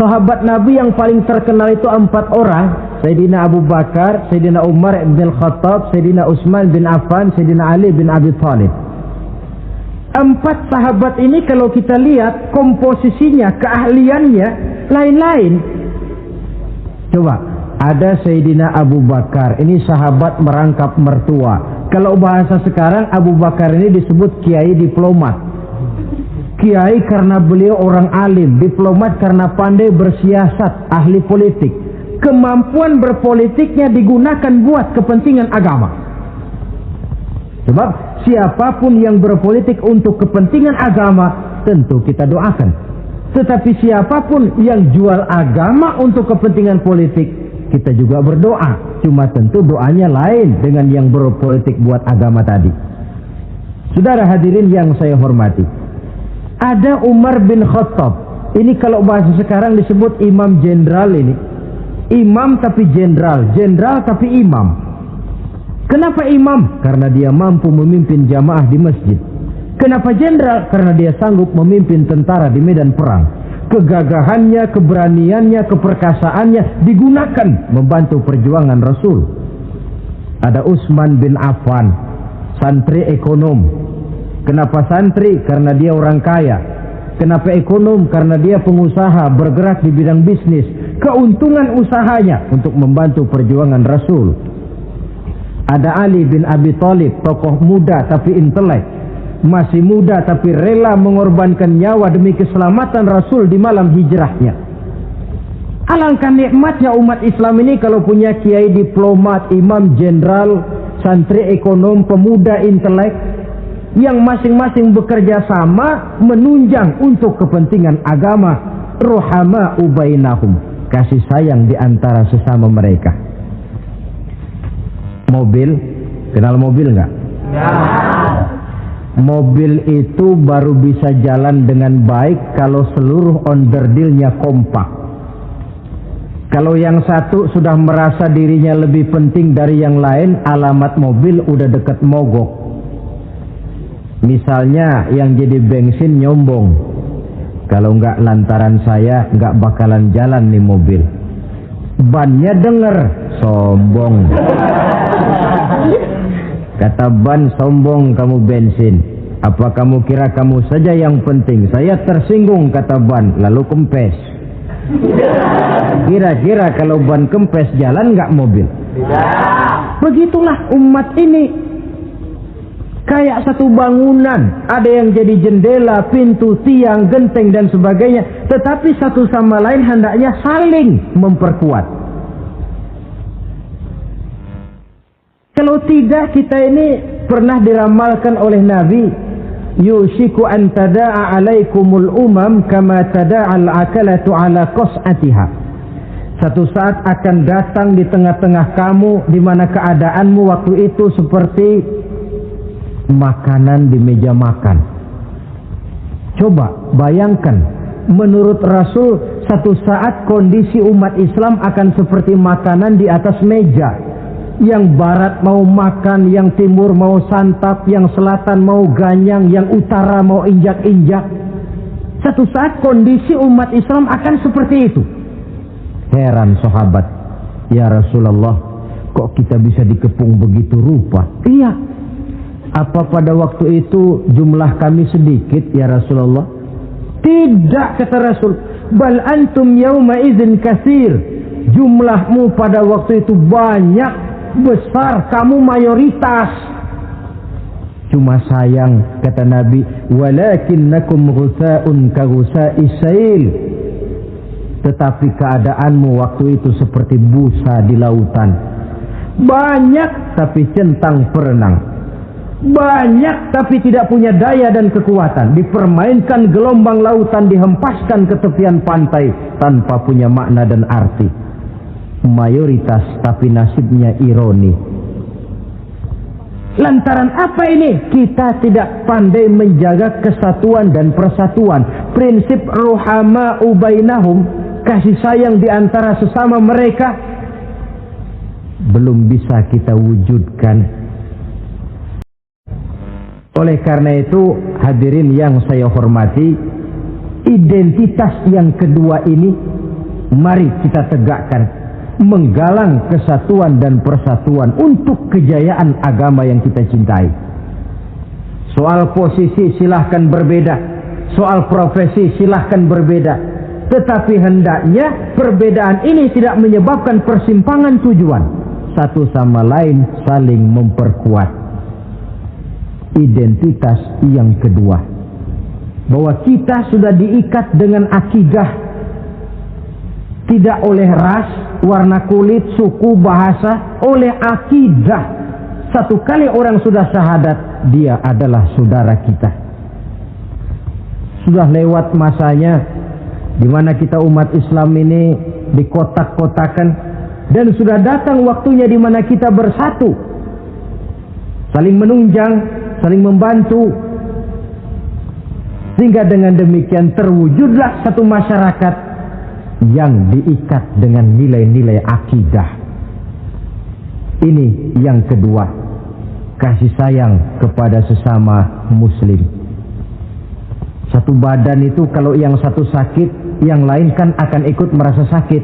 Sahabat Nabi yang paling terkenal itu 4 orang. Sayyidina Abu Bakar, Sayyidina Umar bin Khattab, Sayyidina Utsman bin Affan, Sayyidina Ali bin Abi Thalib. 4 sahabat ini kalau kita lihat komposisinya, keahliannya lain-lain. Coba, ada Sayyidina Abu Bakar, ini sahabat merangkap mertua. Kalau bahasa sekarang, Abu Bakar ini disebut kiai diplomat. Kiai karena beliau orang alim, diplomat karena pandai bersiasat, ahli politik. Kemampuan berpolitiknya digunakan buat kepentingan agama. Sebab siapapun yang berpolitik untuk kepentingan agama, tentu kita doakan. Tetapi siapapun yang jual agama untuk kepentingan politik, kita juga berdoa. Cuma tentu doanya lain dengan yang berpolitik buat agama tadi. Saudara hadirin yang saya hormati, ada Umar bin Khattab. Ini kalau bahasa sekarang disebut imam jenderal ini. Imam tapi jenderal, jenderal tapi imam. Kenapa imam? Karena dia mampu memimpin jamaah di masjid. Kenapa jenderal? Karena dia sanggup memimpin tentara di medan perang. Kegagahannya, keberaniannya, keperkasaannya digunakan membantu perjuangan Rasul. Ada Utsman bin Affan, santri ekonom. Kenapa santri? Karena dia orang kaya. Kenapa ekonom? Karena dia pengusaha bergerak di bidang bisnis. Keuntungan usahanya untuk membantu perjuangan Rasul. Ada Ali bin Abi Thalib, tokoh muda tapi intelek. Masih muda tapi rela mengorbankan nyawa demi keselamatan Rasul di malam hijrahnya. Alangkah nikmatnya umat Islam ini kalau punya kiai diplomat, imam jenderal, santri ekonom, pemuda intelek yang masing-masing bekerja sama menunjang untuk kepentingan agama. Ruhama'u bainahum, kasih sayang di antara sesama mereka. Mobil, kenal mobil nggak? Ya. Mobil itu baru bisa jalan dengan baik kalau seluruh onderdilnya kompak. Kalau yang satu sudah merasa dirinya lebih penting dari yang lain, alamat mobil udah deket mogok. Misalnya yang jadi bensin nyombong, kalau nggak lantaran saya nggak bakalan jalan nih mobil. Bannya denger, sombong. Kata ban, sombong kamu bensin. Apa kamu kira kamu saja yang penting? Saya tersinggung, kata ban, lalu kempes. Kira-kira kalau ban kempes jalan nggak mobil? Begitulah umat ini. Kayak satu bangunan, ada yang jadi jendela, pintu, tiang, genteng dan sebagainya. Tetapi satu sama lain hendaknya saling memperkuat. Kalau tidak, kita ini pernah diramalkan oleh Nabi, yushiku an tada'a alaikumul umam kama tada'al akalatu ala qas'atiha. Satu saat akan datang di tengah-tengah kamu di mana keadaanmu waktu itu seperti makanan di meja makan. Coba bayangkan, menurut Rasul satu saat kondisi umat Islam akan seperti makanan di atas meja. Yang barat mau makan, yang timur mau santap, yang selatan mau ganyang, yang utara mau injak-injak. Satu saat kondisi umat Islam akan seperti itu. Heran sahabat, ya Rasulullah, kok kita bisa dikepung begitu rupa? Iya. Apa pada waktu itu jumlah kami sedikit ya Rasulullah? Tidak, kata Rasul. Bal antum yawma idzin katsir. Jumlahmu pada waktu itu banyak, besar, kamu mayoritas. Cuma sayang, kata Nabi, walakinnakum ghusaa'un ka ghusaa'is sail. Tetapi keadaanmu waktu itu seperti busa di lautan. Banyak tapi centang perenang. Banyak tapi tidak punya daya dan kekuatan. Dipermainkan gelombang lautan, dihempaskan ke tepian pantai tanpa punya makna dan arti. Mayoritas tapi nasibnya ironi. Lantaran apa ini? Kita tidak pandai menjaga kesatuan dan persatuan. Prinsip ruhama'u bainahum, kasih sayang di antara sesama mereka, belum bisa kita wujudkan. Oleh karena itu, hadirin yang saya hormati, identitas yang kedua ini mari kita tegakkan, menggalang kesatuan dan persatuan untuk kejayaan agama yang kita cintai. Soal posisi silahkan berbeda, soal profesi silahkan berbeda, tetapi hendaknya perbedaan ini tidak menyebabkan persimpangan tujuan. Satu sama lain saling memperkuat. Identitas yang kedua, bahwa kita sudah diikat dengan akidah, tidak oleh ras, warna kulit, suku, bahasa, oleh akidah. Satu kali orang sudah syahadat, dia adalah saudara kita. Sudah lewat masanya di mana kita umat Islam ini dikotak-kotakan, dan sudah datang waktunya di mana kita bersatu, saling menunjang, saling membantu, sehingga dengan demikian terwujudlah satu masyarakat yang diikat dengan nilai-nilai akidah. Ini yang kedua, kasih sayang kepada sesama muslim. Satu badan itu kalau yang satu sakit, yang lain kan akan ikut merasa sakit.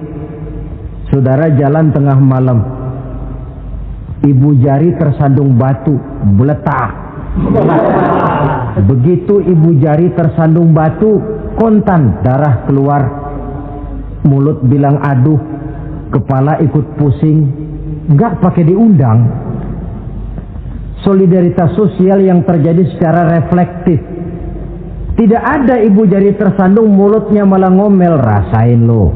Saudara jalan tengah malam, ibu jari tersandung batu, meletak. Begitu ibu jari tersandung batu, kontan, darah keluar, mulut bilang aduh, kepala ikut pusing, nggak pakai diundang. Solidaritas sosial yang terjadi secara reflektif. Tidak ada ibu jari tersandung mulutnya malah ngomel, rasain lo.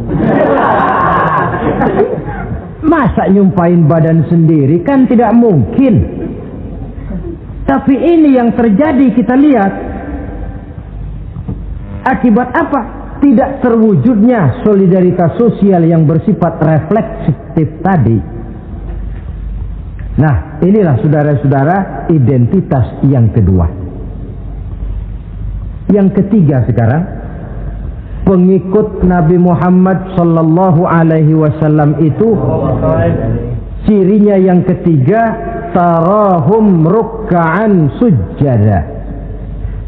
Masa nyumpain badan sendiri, kan tidak mungkin. Tapi ini yang terjadi, kita lihat. Akibat apa? Tidak terwujudnya solidaritas sosial yang bersifat refleksif tadi. Nah, inilah saudara-saudara identitas yang kedua. Yang ketiga sekarang, pengikut Nabi Muhammad sallallahu alaihi wasallam itu cirinya yang ketiga, tarahum rukka'an sujjada.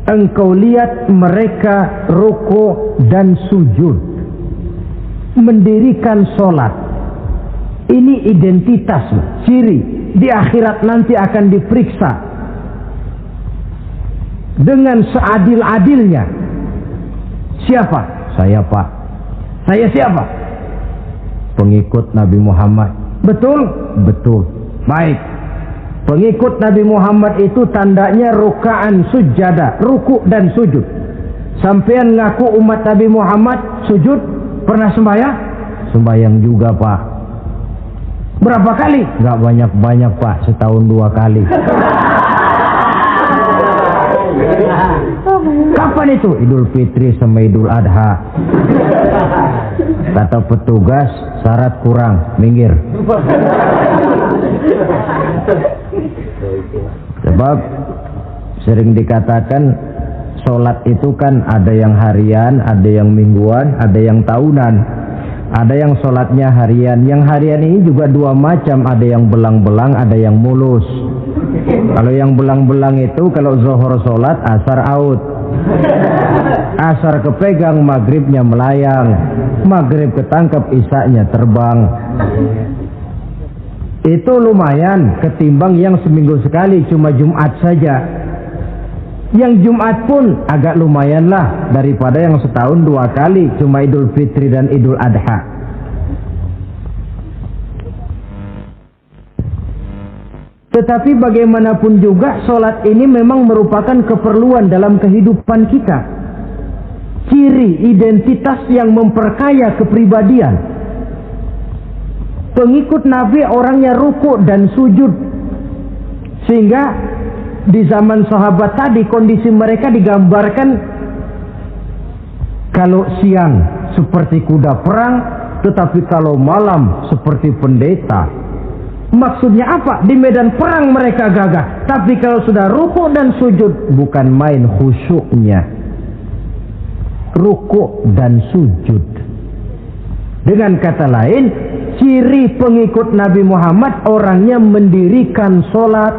Engkau lihat mereka ruku dan sujud, mendirikan sholat. Ini identitas, ciri. Di akhirat nanti akan diperiksa dengan seadil-adilnya. Siapa? Saya, Pak. Saya siapa? Pengikut Nabi Muhammad. Betul? Betul. Baik. Pengikut Nabi Muhammad itu tandanya ruka'an sujada, ruku dan sujud. Sampean ngaku umat Nabi Muhammad, sujud, pernah sembahyang? Sembahyang juga, Pak. Berapa kali? Nggak banyak-banyak Pak, setahun 2 kali. Kapan itu? Idul Fitri sama Idul Adha. Kata petugas, syarat kurang, minggir. Sebab sering dikatakan sholat itu kan ada yang harian, ada yang mingguan, ada yang tahunan. Ada yang sholatnya harian. Yang harian ini juga 2 macam. Ada yang belang-belang, ada yang mulus. Kalau yang belang-belang itu kalau zuhur sholat, asar out. Asar kepegang, maghribnya melayang. Maghrib ketangkep, isaknya terbang. Itu lumayan ketimbang yang seminggu sekali, cuma Jumat saja. Yang Jumat pun agak lumayan lah daripada yang setahun 2 kali, cuma Idul Fitri dan Idul Adha. Tetapi bagaimanapun juga sholat ini memang merupakan keperluan dalam kehidupan kita. Ciri identitas yang memperkaya kepribadian. Pengikut Nabi orangnya ruku dan sujud. Sehingga di zaman sahabat tadi kondisi mereka digambarkan kalau siang seperti kuda perang, tetapi kalau malam seperti pendeta. Maksudnya apa? Di medan perang mereka gagah, tapi kalau sudah ruku dan sujud bukan main khusyuknya. Ruku dan sujud. Dengan kata lain, ciri pengikut Nabi Muhammad orangnya mendirikan sholat.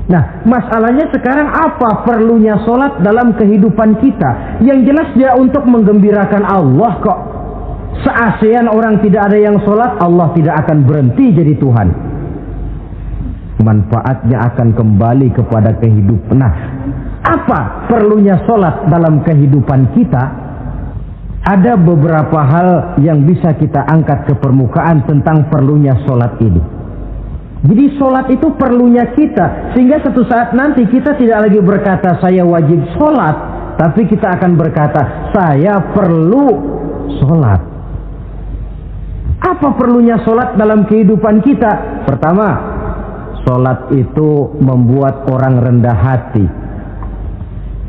Nah, masalahnya sekarang apa perlunya sholat dalam kehidupan kita? Yang jelas dia untuk menggembirakan Allah kok. Se-ASEAN orang tidak ada yang sholat, Allah tidak akan berhenti jadi Tuhan. Manfaatnya akan kembali kepada kehidupan. Nah, apa perlunya sholat dalam kehidupan kita? Ada beberapa hal yang bisa kita angkat ke permukaan tentang perlunya sholat ini. Jadi sholat itu perlunya kita, sehingga suatu saat nanti kita tidak lagi berkata saya wajib sholat, tapi kita akan berkata saya perlu sholat. Apa perlunya sholat dalam kehidupan kita? Pertama, sholat itu membuat orang rendah hati,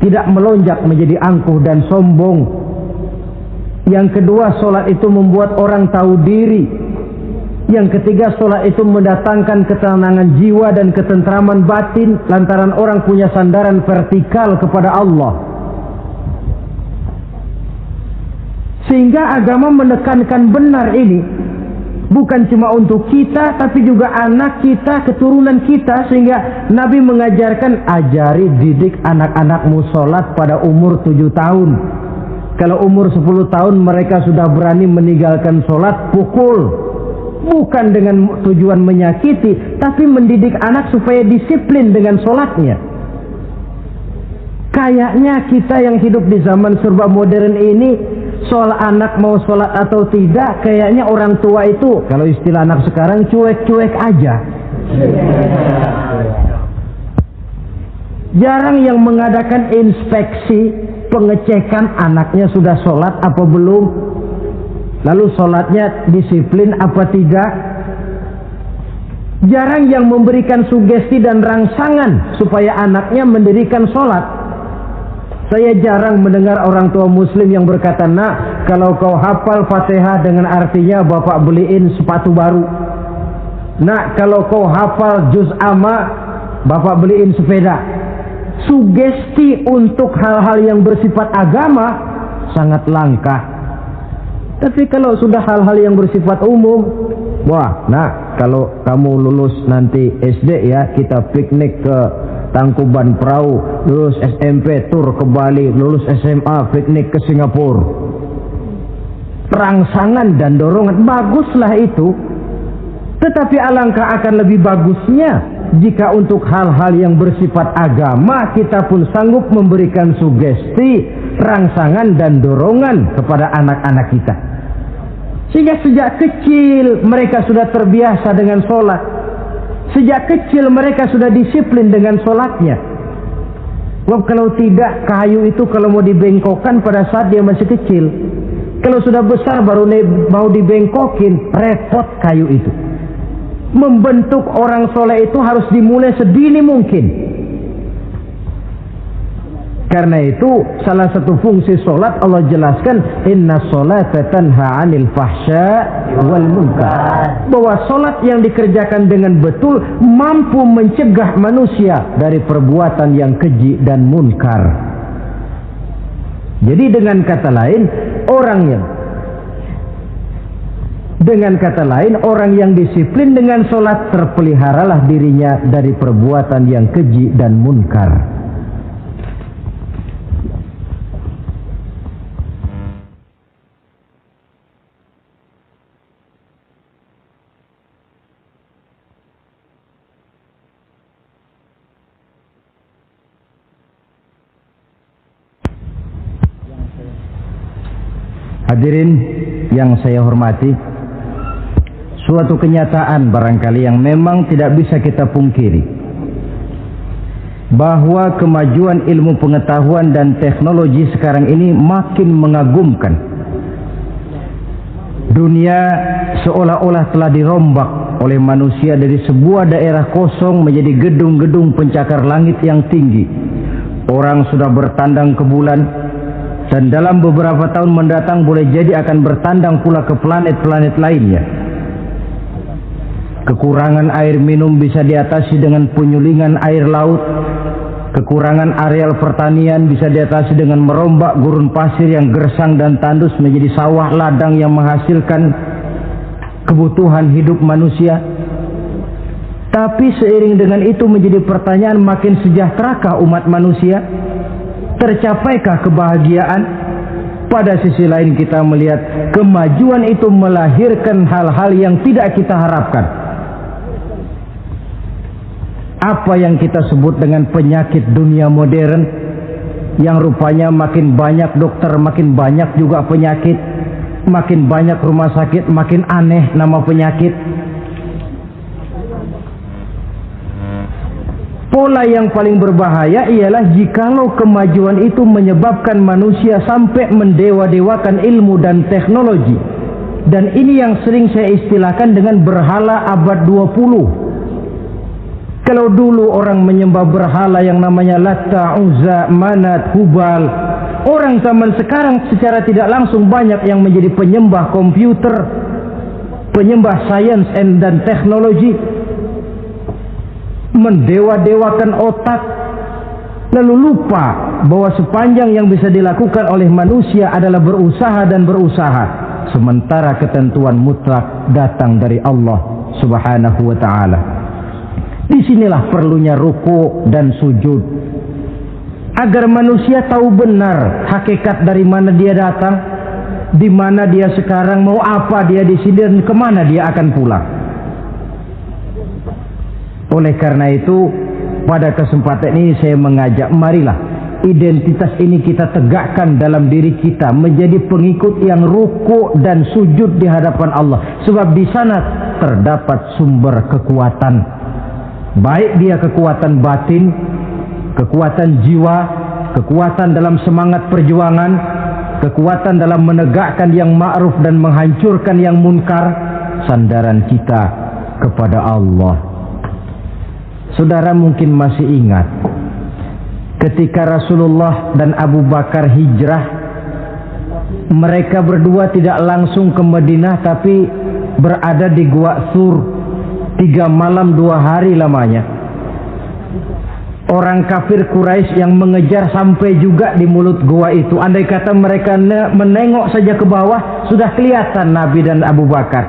tidak melonjak menjadi angkuh dan sombong. Yang kedua, sholat itu membuat orang tahu diri. Yang ketiga, sholat itu mendatangkan ketenangan jiwa dan ketentraman batin lantaran orang punya sandaran vertikal kepada Allah. Sehingga agama menekankan benar ini bukan cuma untuk kita, tapi juga anak kita, keturunan kita. Sehingga Nabi mengajarkan, ajari didik anak-anakmu sholat pada umur 7 tahun. Kalau umur 10 tahun mereka sudah berani meninggalkan sholat, pukul. Bukan dengan tujuan menyakiti, tapi mendidik anak supaya disiplin dengan sholatnya. Kayaknya kita yang hidup di zaman serba modern ini, soal anak mau sholat atau tidak, kayaknya orang tua itu, kalau istilah anak sekarang, cuek-cuek aja. Jarang yang mengadakan inspeksi, pengecekan anaknya sudah sholat apa belum. Lalu sholatnya disiplin apa tidak. Jarang yang memberikan sugesti dan rangsangan supaya anaknya mendirikan sholat. Saya jarang mendengar orang tua muslim yang berkata, nak, kalau kau hafal Fatihah dengan artinya bapak beliin sepatu baru. Nak, kalau kau hafal juz amma, bapak beliin sepeda. Sugesti untuk hal-hal yang bersifat agama sangat langka. Tapi kalau sudah hal-hal yang bersifat umum, wah, nah, kalau kamu lulus nanti SD ya, kita piknik ke Tangkuban Perahu, lulus SMP tur ke Bali, lulus SMA piknik ke Singapura. Rangsangan dan dorongan, baguslah itu. Tetapi alangkah akan lebih bagusnya jika untuk hal-hal yang bersifat agama kita pun sanggup memberikan sugesti, rangsangan dan dorongan kepada anak-anak kita. Sehingga sejak kecil mereka sudah terbiasa dengan sholat. Sejak kecil mereka sudah disiplin dengan sholatnya. Sebab kalau tidak, kayu itu kalau mau dibengkokkan pada saat dia masih kecil, Kalau sudah besar baru mau dibengkokin, repot kayu itu. Membentuk orang soleh itu harus dimulai sedini mungkin. Karena itu salah satu fungsi solat Allah jelaskan, inna sholata tanha 'anil fahsya wal munkar. Bahwa solat yang dikerjakan dengan betul mampu mencegah manusia dari perbuatan yang keji dan munkar. Jadi dengan kata lain orang yang disiplin dengan solat, terpeliharalah dirinya dari perbuatan yang keji dan munkar. Hadirin yang saya hormati, suatu kenyataan barangkali yang memang tidak bisa kita pungkiri, bahwa kemajuan ilmu pengetahuan dan teknologi sekarang ini makin mengagumkan. Dunia seolah-olah telah dirombak oleh manusia dari sebuah daerah kosong menjadi gedung-gedung pencakar langit yang tinggi. Orang sudah bertandang ke bulan, dan dalam beberapa tahun mendatang boleh jadi akan bertandang pula ke planet-planet lainnya. Kekurangan air minum bisa diatasi dengan penyulingan air laut. Kekurangan areal pertanian bisa diatasi dengan merombak gurun pasir yang gersang dan tandus menjadi sawah ladang yang menghasilkan kebutuhan hidup manusia. Tapi seiring dengan itu menjadi pertanyaan, makin sejahterakah umat manusia? Tercapaikah kebahagiaan? Pada sisi lain kita melihat kemajuan itu melahirkan hal-hal yang tidak kita harapkan. Apa yang kita sebut dengan penyakit dunia modern, yang rupanya makin banyak dokter, makin banyak juga penyakit, makin banyak rumah sakit, makin aneh nama penyakit. Pola yang paling berbahaya ialah jikalau kemajuan itu menyebabkan manusia sampai mendewa-dewakan ilmu dan teknologi. Dan ini yang sering saya istilahkan dengan berhala abad 20. Kalau dulu orang menyembah berhala yang namanya Latta, Uzza, Manat, Hubal, orang zaman sekarang secara tidak langsung banyak yang menjadi penyembah komputer, penyembah sains dan teknologi, mendewa-dewakan otak, lalu lupa bahwa sepanjang yang bisa dilakukan oleh manusia adalah berusaha dan berusaha, sementara ketentuan mutlak datang dari Allah Subhanahu wa ta'ala. Disinilah perlunya ruku dan sujud, agar manusia tahu benar hakikat dari mana dia datang, di mana dia sekarang, mau apa dia di sini, dan kemana dia akan pulang. Oleh karena itu, pada kesempatan ini saya mengajak, marilah identitas ini kita tegakkan dalam diri kita, menjadi pengikut yang ruku dan sujud di hadapan Allah. Sebab di sana terdapat sumber kekuatan, baik dia kekuatan batin, kekuatan jiwa, kekuatan dalam semangat perjuangan, kekuatan dalam menegakkan yang ma'ruf dan menghancurkan yang munkar. Sandaran kita kepada Allah. Saudara mungkin masih ingat ketika Rasulullah dan Abu Bakar hijrah, mereka berdua tidak langsung ke Madinah tapi berada di Gua Sur 3 malam 2 hari lamanya. Orang kafir Quraisy yang mengejar sampai juga di mulut gua itu. Andai kata mereka menengok saja ke bawah, sudah kelihatan Nabi dan Abu Bakar,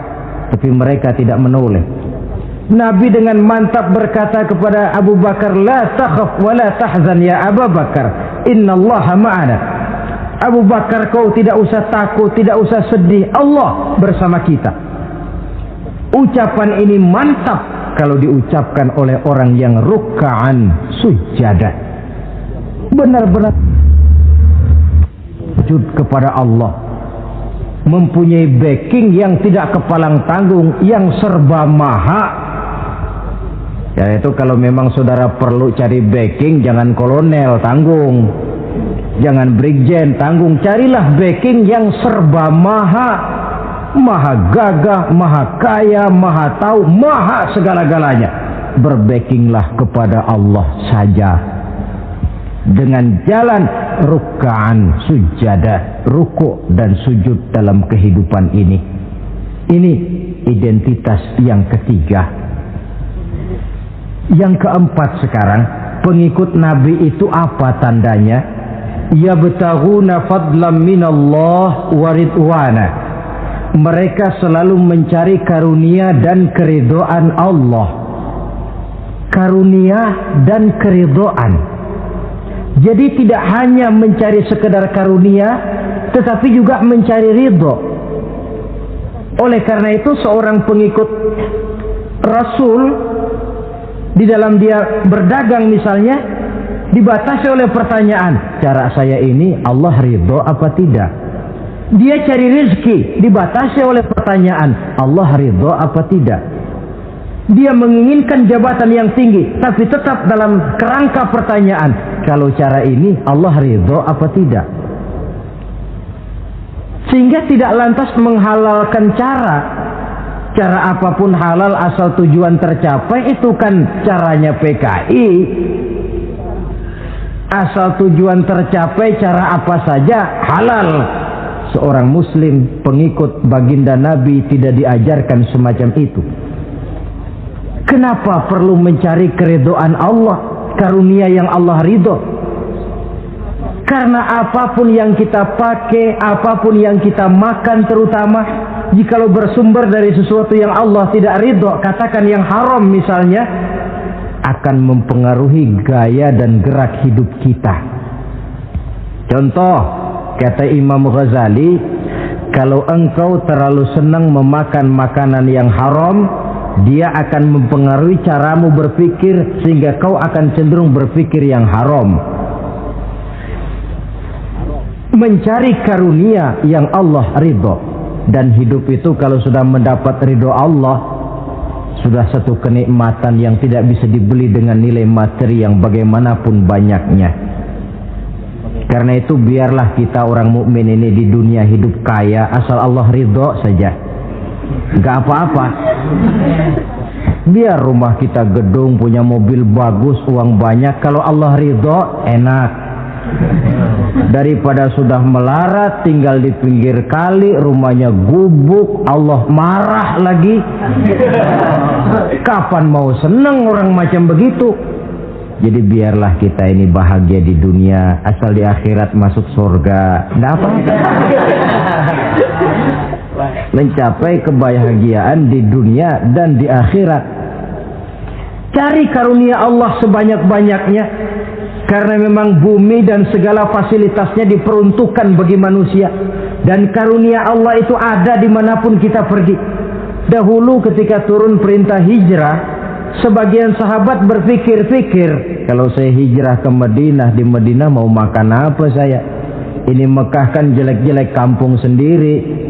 tapi mereka tidak menoleh. Nabi dengan mantap berkata kepada Abu Bakar, la takhaf wa la tahzan ya Abu Bakar, innallaha ma'ana. Abu Bakar, kau tidak usah takut, tidak usah sedih, Allah bersama kita. Ucapan ini mantap kalau diucapkan oleh orang yang ruk'an sujada, benar-benar sujud kepada Allah, mempunyai backing yang tidak kepalang tanggung, yang serba maha. Ya itu kalau memang saudara perlu cari backing, jangan kolonel tanggung. jangan brigjen, tanggung, carilah backing yang serba maha gagah, maha kaya, maha tahu, maha segala-galanya. Berbackinglah kepada Allah saja dengan jalan ruk'an sujada, rukuk dan sujud dalam kehidupan ini. Ini identitas yang ketiga. Yang keempat sekarang, pengikut Nabi itu apa tandanya? Yabtaghuna fadlan minallah wa ridwana. Mereka selalu mencari karunia dan keridhaan Allah. Karunia dan keridhaan. Jadi tidak hanya mencari sekedar karunia, tetapi juga mencari ridho. Oleh karena itu seorang pengikut Rasul, di dalam dia berdagang misalnya, dibatasi oleh pertanyaan, cara saya ini Allah ridho apa tidak? Dia cari rezeki, dibatasi oleh pertanyaan, Allah ridho apa tidak? Dia menginginkan jabatan yang tinggi, tapi tetap dalam kerangka pertanyaan, kalau cara ini Allah ridho apa tidak? Sehingga tidak lantas menghalalkan cara apapun halal asal tujuan tercapai, itu kan caranya PKI. Asal tujuan tercapai, cara apa saja halal. Seorang muslim pengikut baginda Nabi tidak diajarkan semacam itu. Kenapa perlu mencari keridhaan Allah, karunia yang Allah ridho? Karena apapun yang kita pakai, apapun yang kita makan terutama, jikalau bersumber dari sesuatu yang Allah tidak ridho, katakan yang haram misalnya, akan mempengaruhi gaya dan gerak hidup kita. Contoh, kata Imam Ghazali, kalau engkau terlalu senang memakan makanan yang haram, dia akan mempengaruhi caramu berpikir sehingga kau akan cenderung berpikir yang haram. Mencari karunia yang Allah ridho, dan hidup itu kalau sudah mendapat ridho Allah, sudah satu kenikmatan yang tidak bisa dibeli dengan nilai materi yang bagaimanapun banyaknya. Karena itu biarlah kita orang mukmin ini di dunia hidup kaya asal Allah ridho saja, gak apa-apa. Biar rumah kita gedung, punya mobil bagus, uang banyak, kalau Allah ridho enak. Daripada sudah melarat tinggal di pinggir kali, rumahnya gubuk, Allah marah lagi. Kapan mau senang orang macam begitu? Jadi biarlah kita ini bahagia di dunia, asal di akhirat masuk surga, nggak apa-apa. Mencapai kebahagiaan di dunia dan di akhirat. Cari karunia Allah sebanyak-banyaknya, karena memang bumi dan segala fasilitasnya diperuntukkan bagi manusia, dan karunia Allah itu ada dimanapun kita pergi. Dahulu ketika turun perintah hijrah, sebagian sahabat berpikir-pikir, kalau saya hijrah ke Madinah, di Madinah mau makan apa saya? Ini Mekah kan jelek-jelek, kampung sendiri.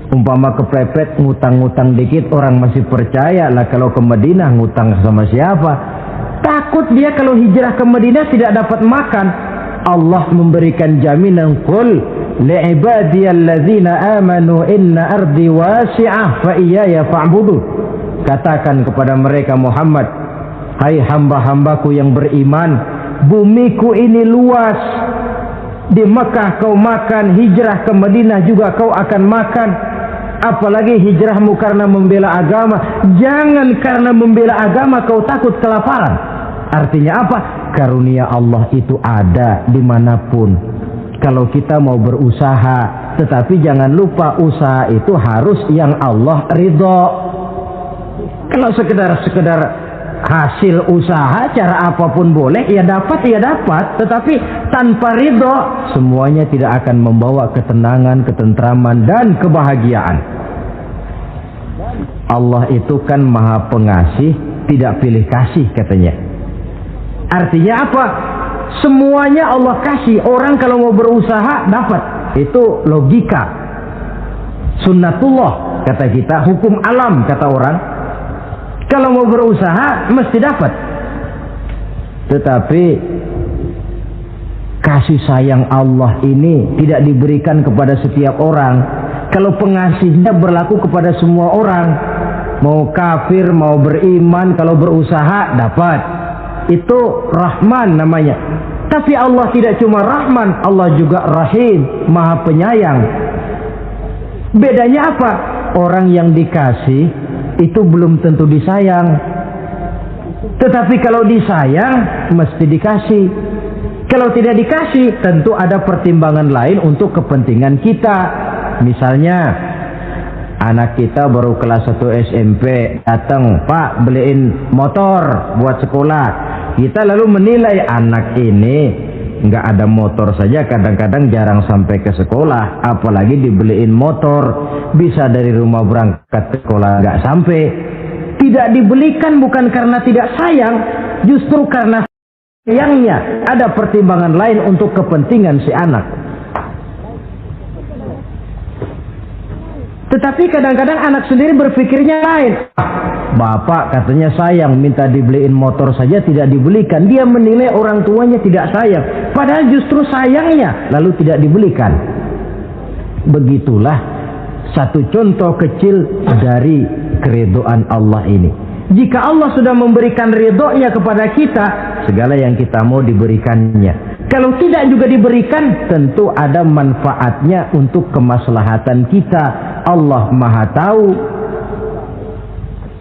Umpama kepepet ngutang-ngutang dikit orang masih percaya lah, kalau ke Madinah ngutang sama siapa? Takut dia kalau hijrah ke Madinah tidak dapat makan. Allah memberikan jaminan, qul li'ibadiyalladzina amanu inna ardi wasi'ah fa iyaya fa'budu. Katakan kepada mereka Muhammad, hai hamba-hambaku yang beriman, bumiku ini luas. Di Mekah kau makan, hijrah ke Madinah juga kau akan makan. Apalagi hijrahmu karena membela agama. Jangan karena membela agama kau takut kelaparan. Artinya apa? Karunia Allah itu ada dimanapun. Kalau kita mau berusaha, tetapi jangan lupa usaha itu harus yang Allah ridho. Kalau sekedar hasil usaha cara apapun boleh, ya dapat, tetapi tanpa ridho semuanya tidak akan membawa ketenangan, ketentraman dan kebahagiaan. Allah itu kan maha pengasih, tidak pilih kasih katanya. Artinya apa? Semuanya Allah kasih. Orang kalau mau berusaha dapat, itu logika, sunnatullah kata kita, hukum alam kata orang. Kalau mau berusaha mesti dapat. Tetapi Kasih sayang Allah ini tidak diberikan kepada setiap orang. Kalau pengasihnya berlaku kepada semua orang, mau kafir, mau beriman, kalau berusaha dapat. Itu Rahman namanya. Tapi Allah tidak cuma Rahman, Allah juga Rahim, Maha Penyayang. Bedanya apa? Orang yang dikasih itu belum tentu disayang. Tetapi kalau disayang mesti dikasih. Kalau tidak dikasih tentu ada pertimbangan lain untuk kepentingan kita. Misalnya anak kita baru kelas 1 SMP datang, "Pak, beliin motor buat sekolah." Kita lalu menilai anak ini nggak ada motor saja kadang-kadang jarang sampai ke sekolah, apalagi dibeliin motor, bisa dari rumah berangkat ke sekolah nggak sampai. Tidak dibelikan bukan karena tidak sayang, justru karena sayangnya ada pertimbangan lain untuk kepentingan si anak. Tetapi kadang-kadang anak sendiri berpikirnya lain. Bapak katanya sayang, minta dibeliin motor saja tidak dibelikan. Dia menilai orang tuanya tidak sayang, padahal justru sayangnya lalu tidak dibelikan. Begitulah satu contoh kecil dari keridhaan Allah ini. Jika Allah sudah memberikan ridhonya kepada kita, segala yang kita mau diberikannya. Kalau tidak juga diberikan, tentu ada manfaatnya untuk kemaslahatan kita. Allah Maha tahu.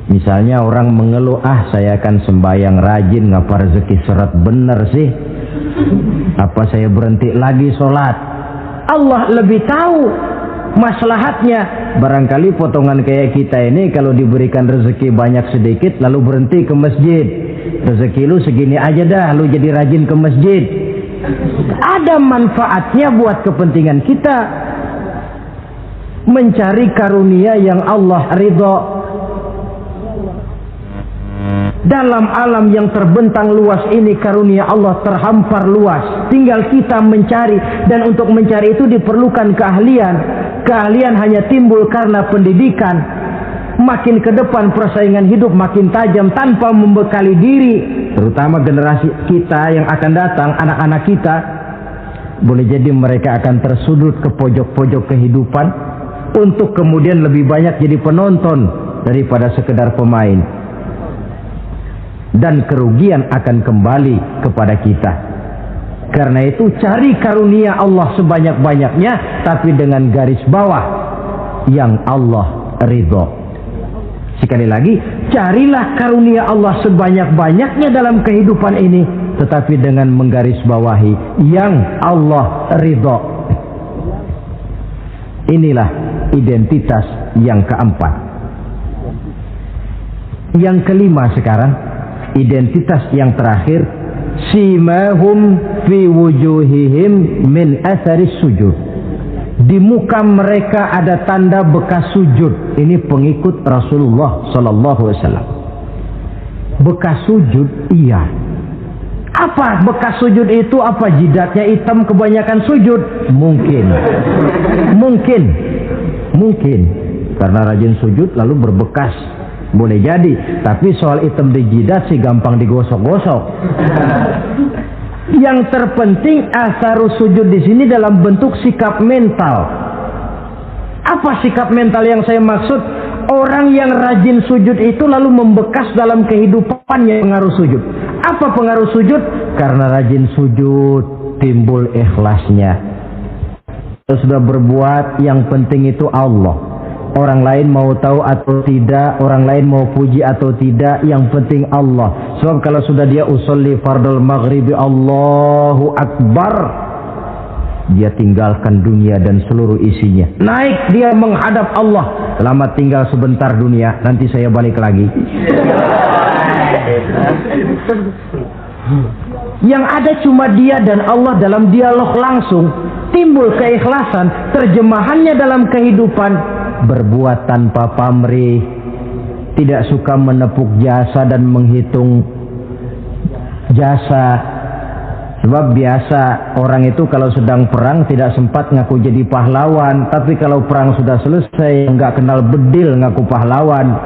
Misalnya orang mengeluh, saya akan sembahyang rajin, ngapa rezeki seret bener sih? Apa saya berhenti lagi sholat? Allah lebih tahu maslahatnya. Barangkali potongan kayak kita ini kalau diberikan rezeki banyak sedikit lalu berhenti ke masjid. Rezeki lu segini aja dah, lu jadi rajin ke masjid. Ada manfaatnya buat kepentingan kita. Mencari karunia yang Allah ridho. Dalam alam yang terbentang luas ini karunia Allah terhampar luas. Tinggal kita mencari, dan untuk mencari itu diperlukan keahlian. Keahlian hanya timbul karena pendidikan. Makin ke depan persaingan hidup makin tajam tanpa membekali diri. Terutama generasi kita yang akan datang, anak-anak kita. Boleh jadi mereka akan tersudut ke pojok-pojok kehidupan untuk kemudian lebih banyak jadi penonton daripada sekedar pemain. Dan kerugian akan kembali kepada kita. Karena itu cari karunia Allah sebanyak-banyaknya, tapi dengan garis bawah yang Allah ridho. Sekali lagi, carilah karunia Allah sebanyak-banyaknya dalam kehidupan ini, tetapi dengan menggarisbawahi yang Allah ridho. Inilah identitas yang keempat. Yang kelima sekarang, identitas yang terakhir, simahum fi wujuhihim min atharis sujud. Di muka mereka ada tanda bekas sujud. Ini pengikut Rasulullah sallallahu alaihi wasallam. Bekas sujud, iya. Apa bekas sujud itu? Apa jidatnya hitam kebanyakan sujud? Mungkin. Mungkin. Karena rajin sujud lalu berbekas. Boleh jadi, tapi soal hitam di jidat sih gampang digosok-gosok. Yang terpenting asarus sujud di sini dalam bentuk sikap mental. Apa sikap mental yang saya maksud? Orang yang rajin sujud itu lalu membekas dalam kehidupannya pengaruh sujud. Apa pengaruh sujud? Karena rajin sujud timbul ikhlasnya. Kalau sudah berbuat, yang penting itu Allah. Orang lain mau tahu atau tidak, orang lain mau puji atau tidak, yang penting Allah. Sebab kalau sudah dia usolli fardul maghribi Allahu Akbar, dia tinggalkan dunia dan seluruh isinya. Naik dia menghadap Allah. Selamat tinggal sebentar dunia, nanti saya balik lagi. Yang ada cuma dia dan Allah dalam dialog langsung. Timbul keikhlasan, terjemahannya dalam kehidupan. Berbuat tanpa pamrih, tidak suka menepuk jasa dan menghitung jasa. Sebab biasa orang itu kalau sedang perang tidak sempat ngaku jadi pahlawan, tapi kalau perang sudah selesai nggak kenal bedil ngaku pahlawan.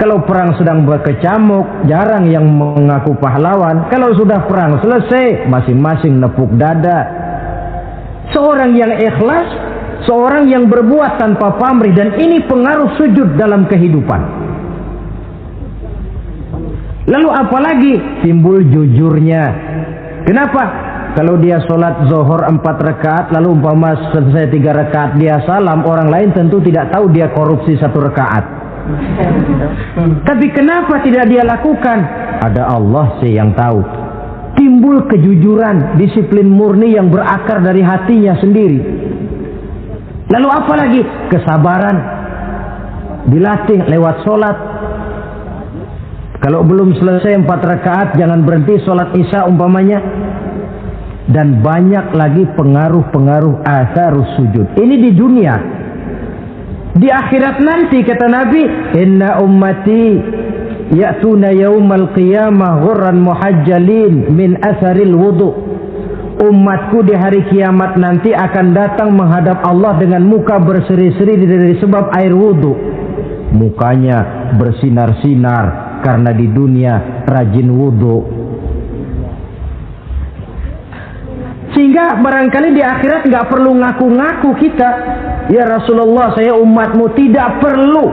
Kalau perang sedang berkecamuk, jarang yang mengaku pahlawan. Kalau sudah perang selesai, masing-masing nepuk dada. Seorang yang ikhlas, seorang yang berbuat tanpa pamrih, dan ini pengaruh sujud dalam kehidupan. Lalu apalagi timbul jujurnya. Kenapa? Kalau dia sholat zuhur 4 rakaat, lalu umpama selesai 3 rakaat dia salam, orang lain tentu tidak tahu dia korupsi 1 rakaat. Tapi kenapa tidak dia lakukan? Ada Allah sih yang tahu. Timbul kejujuran, disiplin murni yang berakar dari hatinya sendiri. Lalu apalagi? Kesabaran. Dilatih lewat sholat. Kalau belum selesai 4 rakaat, jangan berhenti sholat isya umpamanya. Dan banyak lagi pengaruh-pengaruh atharus sujud. Ini di dunia. Di akhirat nanti kata Nabi, inna ummati ya'tuna yaumal qiyamah ghurran muhajjalin min atharil wudu. Umatku di hari kiamat nanti akan datang menghadap Allah dengan muka berseri-seri dari sebab air wudu. Mukanya bersinar-sinar karena di dunia rajin wudu. Sehingga barangkali di akhirat nggak perlu ngaku-ngaku kita. Ya Rasulullah, saya umatmu, tidak perlu.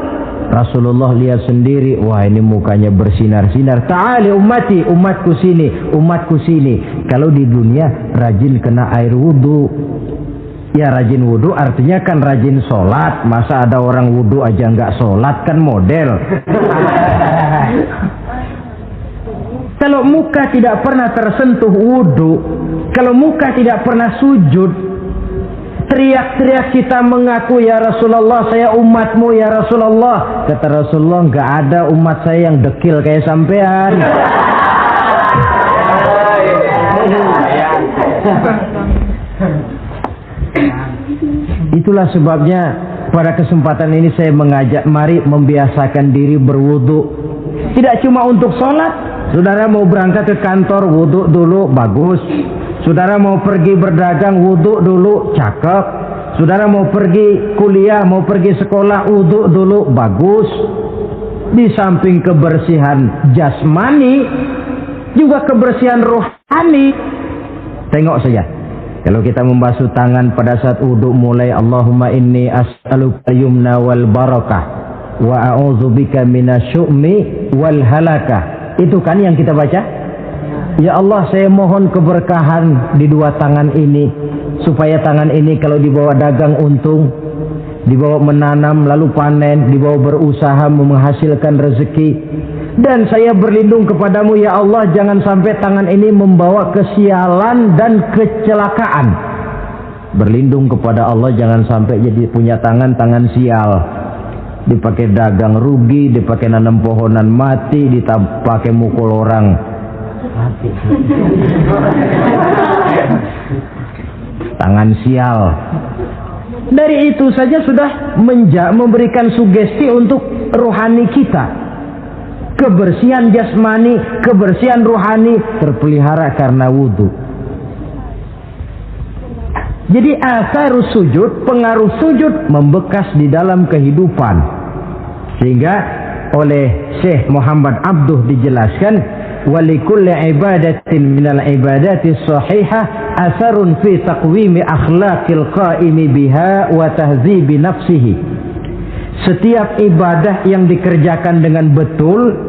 Rasulullah lihat sendiri, wah ini mukanya bersinar-sinar. Ta'ali ummati, umatku sini, umatku sini. Kalau di dunia rajin kena air wudu. Ya rajin wudu artinya kan rajin sholat. Masa ada orang wudu aja nggak sholat, kan model. Kalau muka tidak pernah tersentuh wudu, kalau muka tidak pernah sujud, teriak-teriak kita mengaku ya Rasulullah, saya umatmu ya Rasulullah. Kata Rasulullah, nggak ada umat saya yang dekil kayak sampean. Itulah sebabnya pada kesempatan ini saya mengajak, mari membiasakan diri berwudu. Tidak cuma untuk sholat. Saudara mau berangkat ke kantor, wudu dulu, bagus. Saudara mau pergi berdagang, wudu dulu, cakep. Saudara mau pergi kuliah, mau pergi sekolah, wudu dulu, bagus. Di samping kebersihan jasmani, juga kebersihan rohani. Tengok saja. Kalau kita membasuh tangan pada saat wudu, mulai Allahumma inni as'aluka yumna wal barakah wa a'udzubika minasyu'mi wal halakah. Itu kan yang kita baca. Ya Allah, saya mohon keberkahan di 2 tangan ini, supaya tangan ini kalau dibawa dagang untung, dibawa menanam lalu panen, dibawa berusaha menghasilkan rezeki. Dan saya berlindung kepadamu ya Allah, jangan sampai tangan ini membawa kesialan dan kecelakaan. Berlindung kepada Allah jangan sampai jadi punya tangan sial. Dipakai dagang rugi, dipakai nanam pohonan mati, dipakai mukul orang mati. Tangan sial. Dari itu saja sudah memberikan sugesti untuk rohani kita. Kebersihan jasmani, kebersihan rohani terpelihara karena wudu. Jadi atharus sujud, pengaruh sujud membekas di dalam kehidupan. Sehingga oleh Syekh Muhammad Abduh dijelaskan, walikulli ibadatin minal ibadati sahihah atharun fi taqwimi akhlaqil qaimi biha wa tahzibi nafsihi. Setiap ibadah yang dikerjakan dengan betul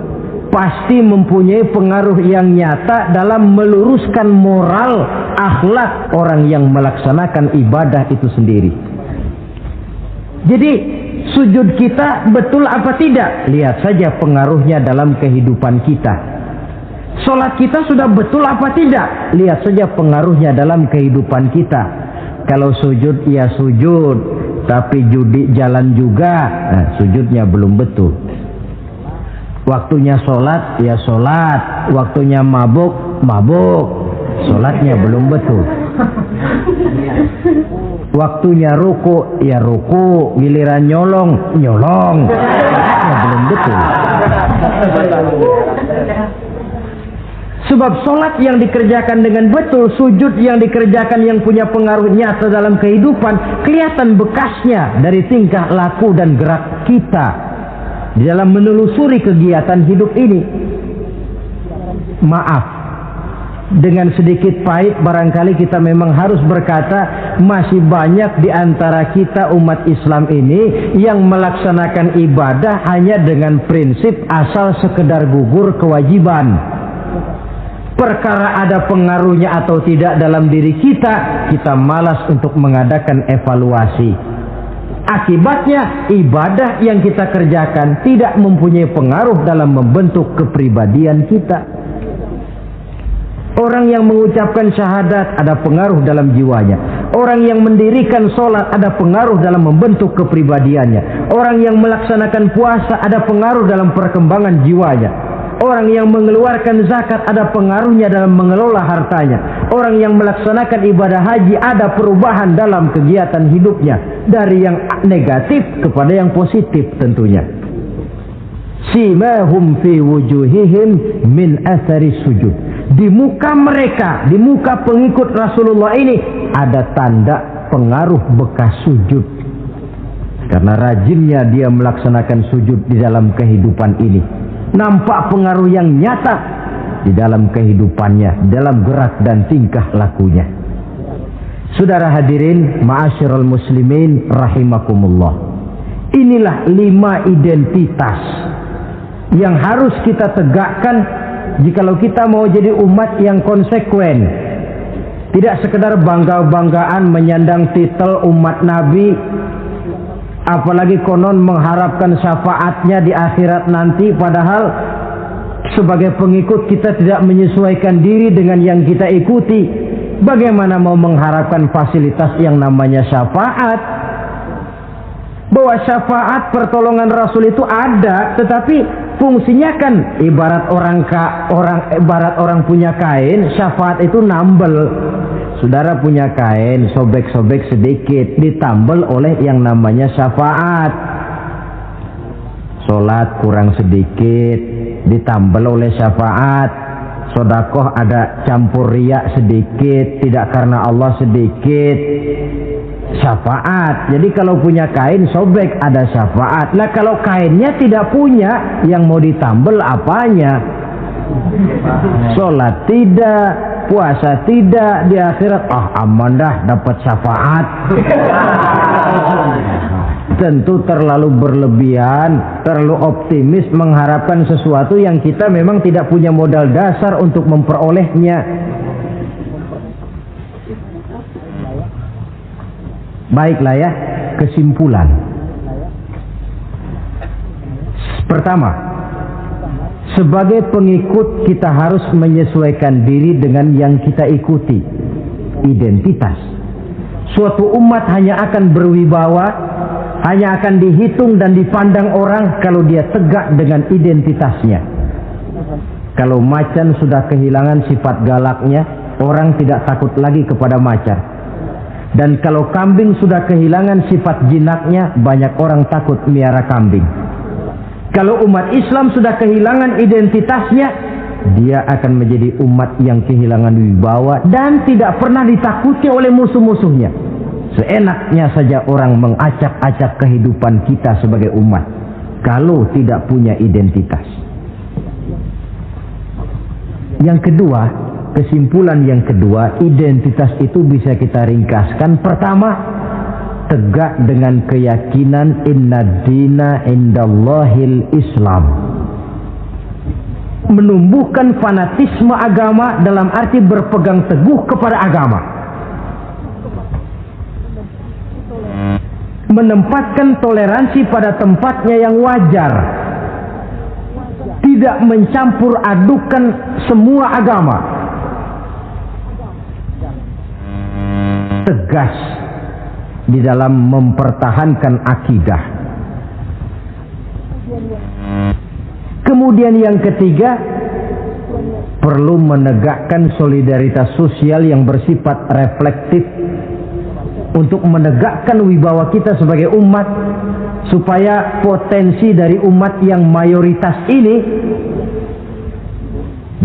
pasti mempunyai pengaruh yang nyata dalam meluruskan moral akhlak orang yang melaksanakan ibadah itu sendiri. Jadi sujud kita betul apa tidak? Lihat saja pengaruhnya dalam kehidupan kita. Sholat kita sudah betul apa tidak? Lihat saja pengaruhnya dalam kehidupan kita. Kalau sujud ya sujud, tapi judi jalan juga, nah, sujudnya belum betul. Waktunya sholat ya sholat, waktunya mabuk, sholatnya belum betul. Waktunya ruku ya ruku, giliran nyolong, sholatnya belum betul. Sebab sholat yang dikerjakan dengan betul, sujud yang dikerjakan yang punya pengaruh nyata dalam kehidupan, kelihatan bekasnya dari tingkah laku dan gerak kita. di dalam menelusuri kegiatan hidup ini. Maaf, dengan sedikit pahit barangkali kita memang harus berkata, masih banyak di antara kita umat Islam ini yang melaksanakan ibadah hanya dengan prinsip asal sekedar gugur kewajiban. Perkara ada pengaruhnya atau tidak dalam diri kita, kita malas untuk mengadakan evaluasi. Akibatnya ibadah yang kita kerjakan tidak mempunyai pengaruh dalam membentuk kepribadian kita. Orang yang mengucapkan syahadat ada pengaruh dalam jiwanya. Orang yang mendirikan sholat ada pengaruh dalam membentuk kepribadiannya. Orang yang melaksanakan puasa ada pengaruh dalam perkembangan jiwanya. Orang yang mengeluarkan zakat ada pengaruhnya dalam mengelola hartanya. Orang yang melaksanakan ibadah haji ada perubahan dalam kegiatan hidupnya. Dari yang negatif kepada yang positif tentunya. Simahum fi wujuhihim min athari sujud. Di muka mereka, di muka pengikut Rasulullah ini ada tanda pengaruh bekas sujud. Karena rajinnya dia melaksanakan sujud di dalam kehidupan ini. Nampak pengaruh yang nyata di dalam kehidupannya, dalam gerak dan tingkah lakunya. Saudara hadirin, ma'asyiral muslimin rahimakumullah. Inilah 5 identitas yang harus kita tegakkan jikalau kita mau jadi umat yang konsekuen. Tidak sekedar bangga-banggaan menyandang titel umat Nabi, apalagi konon mengharapkan syafaatnya di akhirat nanti, padahal sebagai pengikut kita tidak menyesuaikan diri dengan yang kita ikuti. Bagaimana mau mengharapkan fasilitas yang namanya syafaat? Bahwa syafaat pertolongan Rasul itu ada, tetapi fungsinya kan ibarat orang punya kain, syafaat itu nambel. Saudara punya kain, sobek-sobek sedikit, ditambel oleh yang namanya syafaat. Sholat kurang sedikit, ditambel oleh syafaat. Sodakoh ada campur riak sedikit, tidak karena Allah sedikit, syafaat. Jadi kalau punya kain sobek ada syafaat. Lah kalau kainnya tidak punya, yang mau ditambel apanya? Sholat tidak, puasa tidak, di akhirat aman dah dapat syafaat. Tentu terlalu berlebihan, terlalu optimis mengharapkan sesuatu yang kita memang tidak punya modal dasar untuk memperolehnya. Baiklah ya, kesimpulan. Pertama, sebagai pengikut kita harus menyesuaikan diri dengan yang kita ikuti. Identitas. Suatu umat hanya akan berwibawa, hanya akan dihitung dan dipandang orang kalau dia tegak dengan identitasnya. Kalau macan sudah kehilangan sifat galaknya, orang tidak takut lagi kepada macan. Dan kalau kambing sudah kehilangan sifat jinaknya, banyak orang takut miara kambing. Kalau umat Islam sudah kehilangan identitasnya, dia akan menjadi umat yang kehilangan wibawa dan tidak pernah ditakuti oleh musuh-musuhnya. Seenaknya saja orang mengacak-acak kehidupan kita sebagai umat kalau tidak punya identitas. Yang kedua, kesimpulan yang kedua, identitas itu bisa kita ringkaskan. Pertama, tegak dengan keyakinan inna dina indallahil Islam. Menumbuhkan fanatisme agama dalam arti berpegang teguh kepada agama. Menempatkan toleransi pada tempatnya yang wajar. Tidak mencampur adukan semua agama. Tegas di dalam mempertahankan akidah. Kemudian yang ketiga, perlu menegakkan solidaritas sosial yang bersifat reflektif untuk menegakkan wibawa kita sebagai umat, supaya potensi dari umat yang mayoritas ini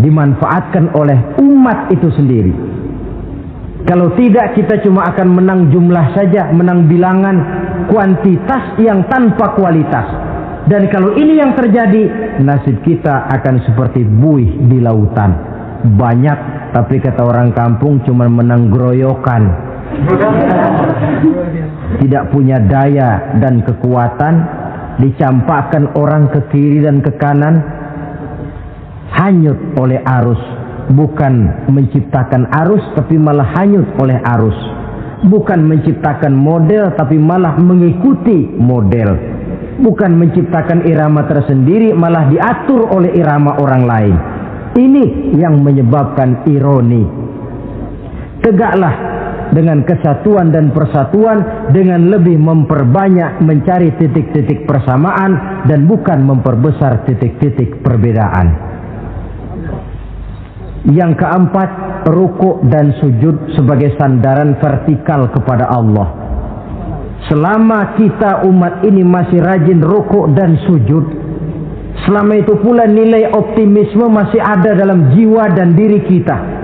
dimanfaatkan oleh umat itu sendiri. Kalau tidak, kita cuma akan menang jumlah saja, menang bilangan, kuantitas yang tanpa kualitas. Dan kalau ini yang terjadi, nasib kita akan seperti buih di lautan. Banyak, tapi kata orang kampung cuma menang groyokan. Tidak punya daya dan kekuatan, dicampakkan orang ke kiri dan ke kanan, hanyut oleh arus. Bukan menciptakan arus, tapi malah hanyut oleh arus. Bukan menciptakan model, tapi malah mengikuti model. Bukan menciptakan irama tersendiri, malah diatur oleh irama orang lain. Ini yang menyebabkan ironi. Tegaklah dengan kesatuan dan persatuan, dengan lebih memperbanyak mencari titik-titik persamaan dan bukan memperbesar titik-titik perbedaan. Yang keempat, rukuk dan sujud sebagai sandaran vertikal kepada Allah. Selama kita umat ini masih rajin rukuk dan sujud, selama itu pula nilai optimisme masih ada dalam jiwa dan diri kita.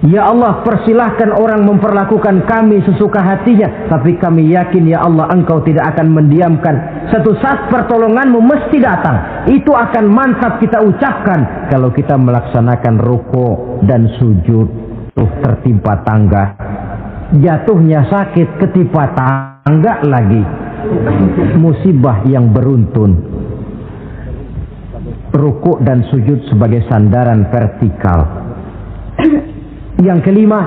Ya Allah, persilahkan orang memperlakukan kami sesuka hatinya, tapi kami yakin ya Allah, Engkau tidak akan mendiamkan. Satu saat pertolonganmu mesti datang. Itu akan mantap kita ucapkan kalau kita melaksanakan rukuk dan sujud. Tertimpa tangga, jatuhnya sakit, ketipa tangga lagi, musibah yang beruntun. Rukuk dan sujud sebagai sandaran vertikal. Yang kelima,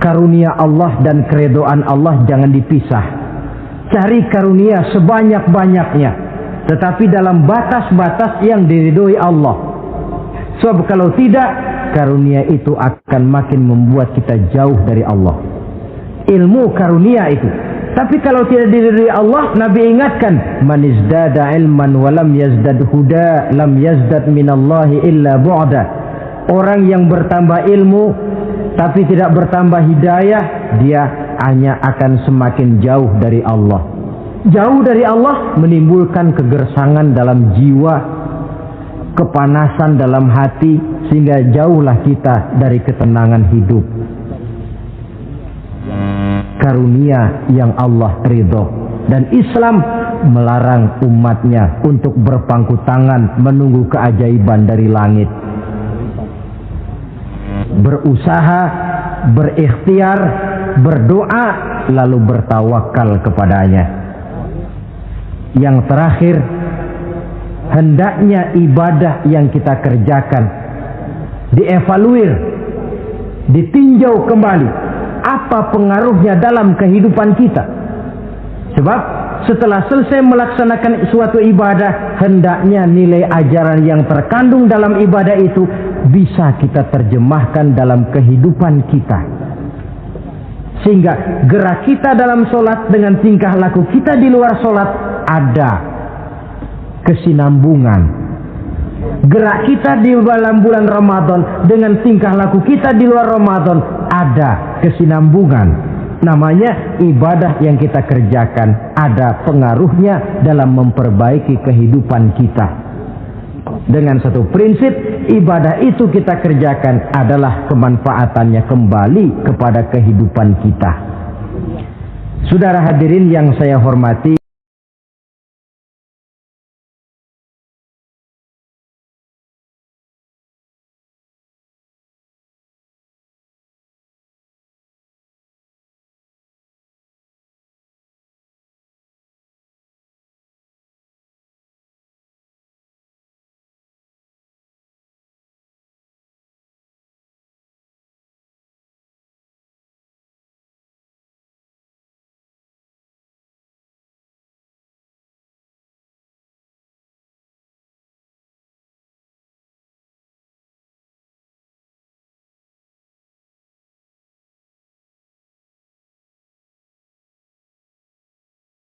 karunia Allah dan keredoan Allah jangan dipisah. Cari karunia sebanyak-banyaknya, tetapi dalam batas-batas yang diridhoi Allah. Sebab kalau tidak, karunia itu akan makin membuat kita jauh dari Allah. Ilmu karunia itu. Tapi kalau tidak diridhoi Allah, Nabi ingatkan, man izdada ilman wa lam yazdad huda, lam yazdad minallahi illa bu'da. Orang yang bertambah ilmu tapi tidak bertambah hidayah, dia hanya akan semakin jauh dari Allah. Jauh dari Allah menimbulkan kegersangan dalam jiwa, kepanasan dalam hati, sehingga jauhlah kita dari ketenangan hidup. Karunia yang Allah ridho, dan Islam melarang umatnya untuk berpangku tangan menunggu keajaiban dari langit. Berusaha, berikhtiar, berdoa, lalu bertawakal kepadanya. Yang terakhir, hendaknya ibadah yang kita kerjakan dievaluir, ditinjau kembali apa pengaruhnya dalam kehidupan kita. Sebab setelah selesai melaksanakan suatu ibadah, hendaknya nilai ajaran yang terkandung dalam ibadah itu bisa kita terjemahkan dalam kehidupan kita. Sehingga gerak kita dalam sholat dengan tingkah laku kita di luar sholat ada kesinambungan. Gerak kita di dalam bulan Ramadan dengan tingkah laku kita di luar Ramadan ada kesinambungan. Namanya ibadah yang kita kerjakan ada pengaruhnya dalam memperbaiki kehidupan kita. Dengan satu prinsip, ibadah itu kita kerjakan adalah kemanfaatannya kembali kepada kehidupan kita. Saudara hadirin yang saya hormati,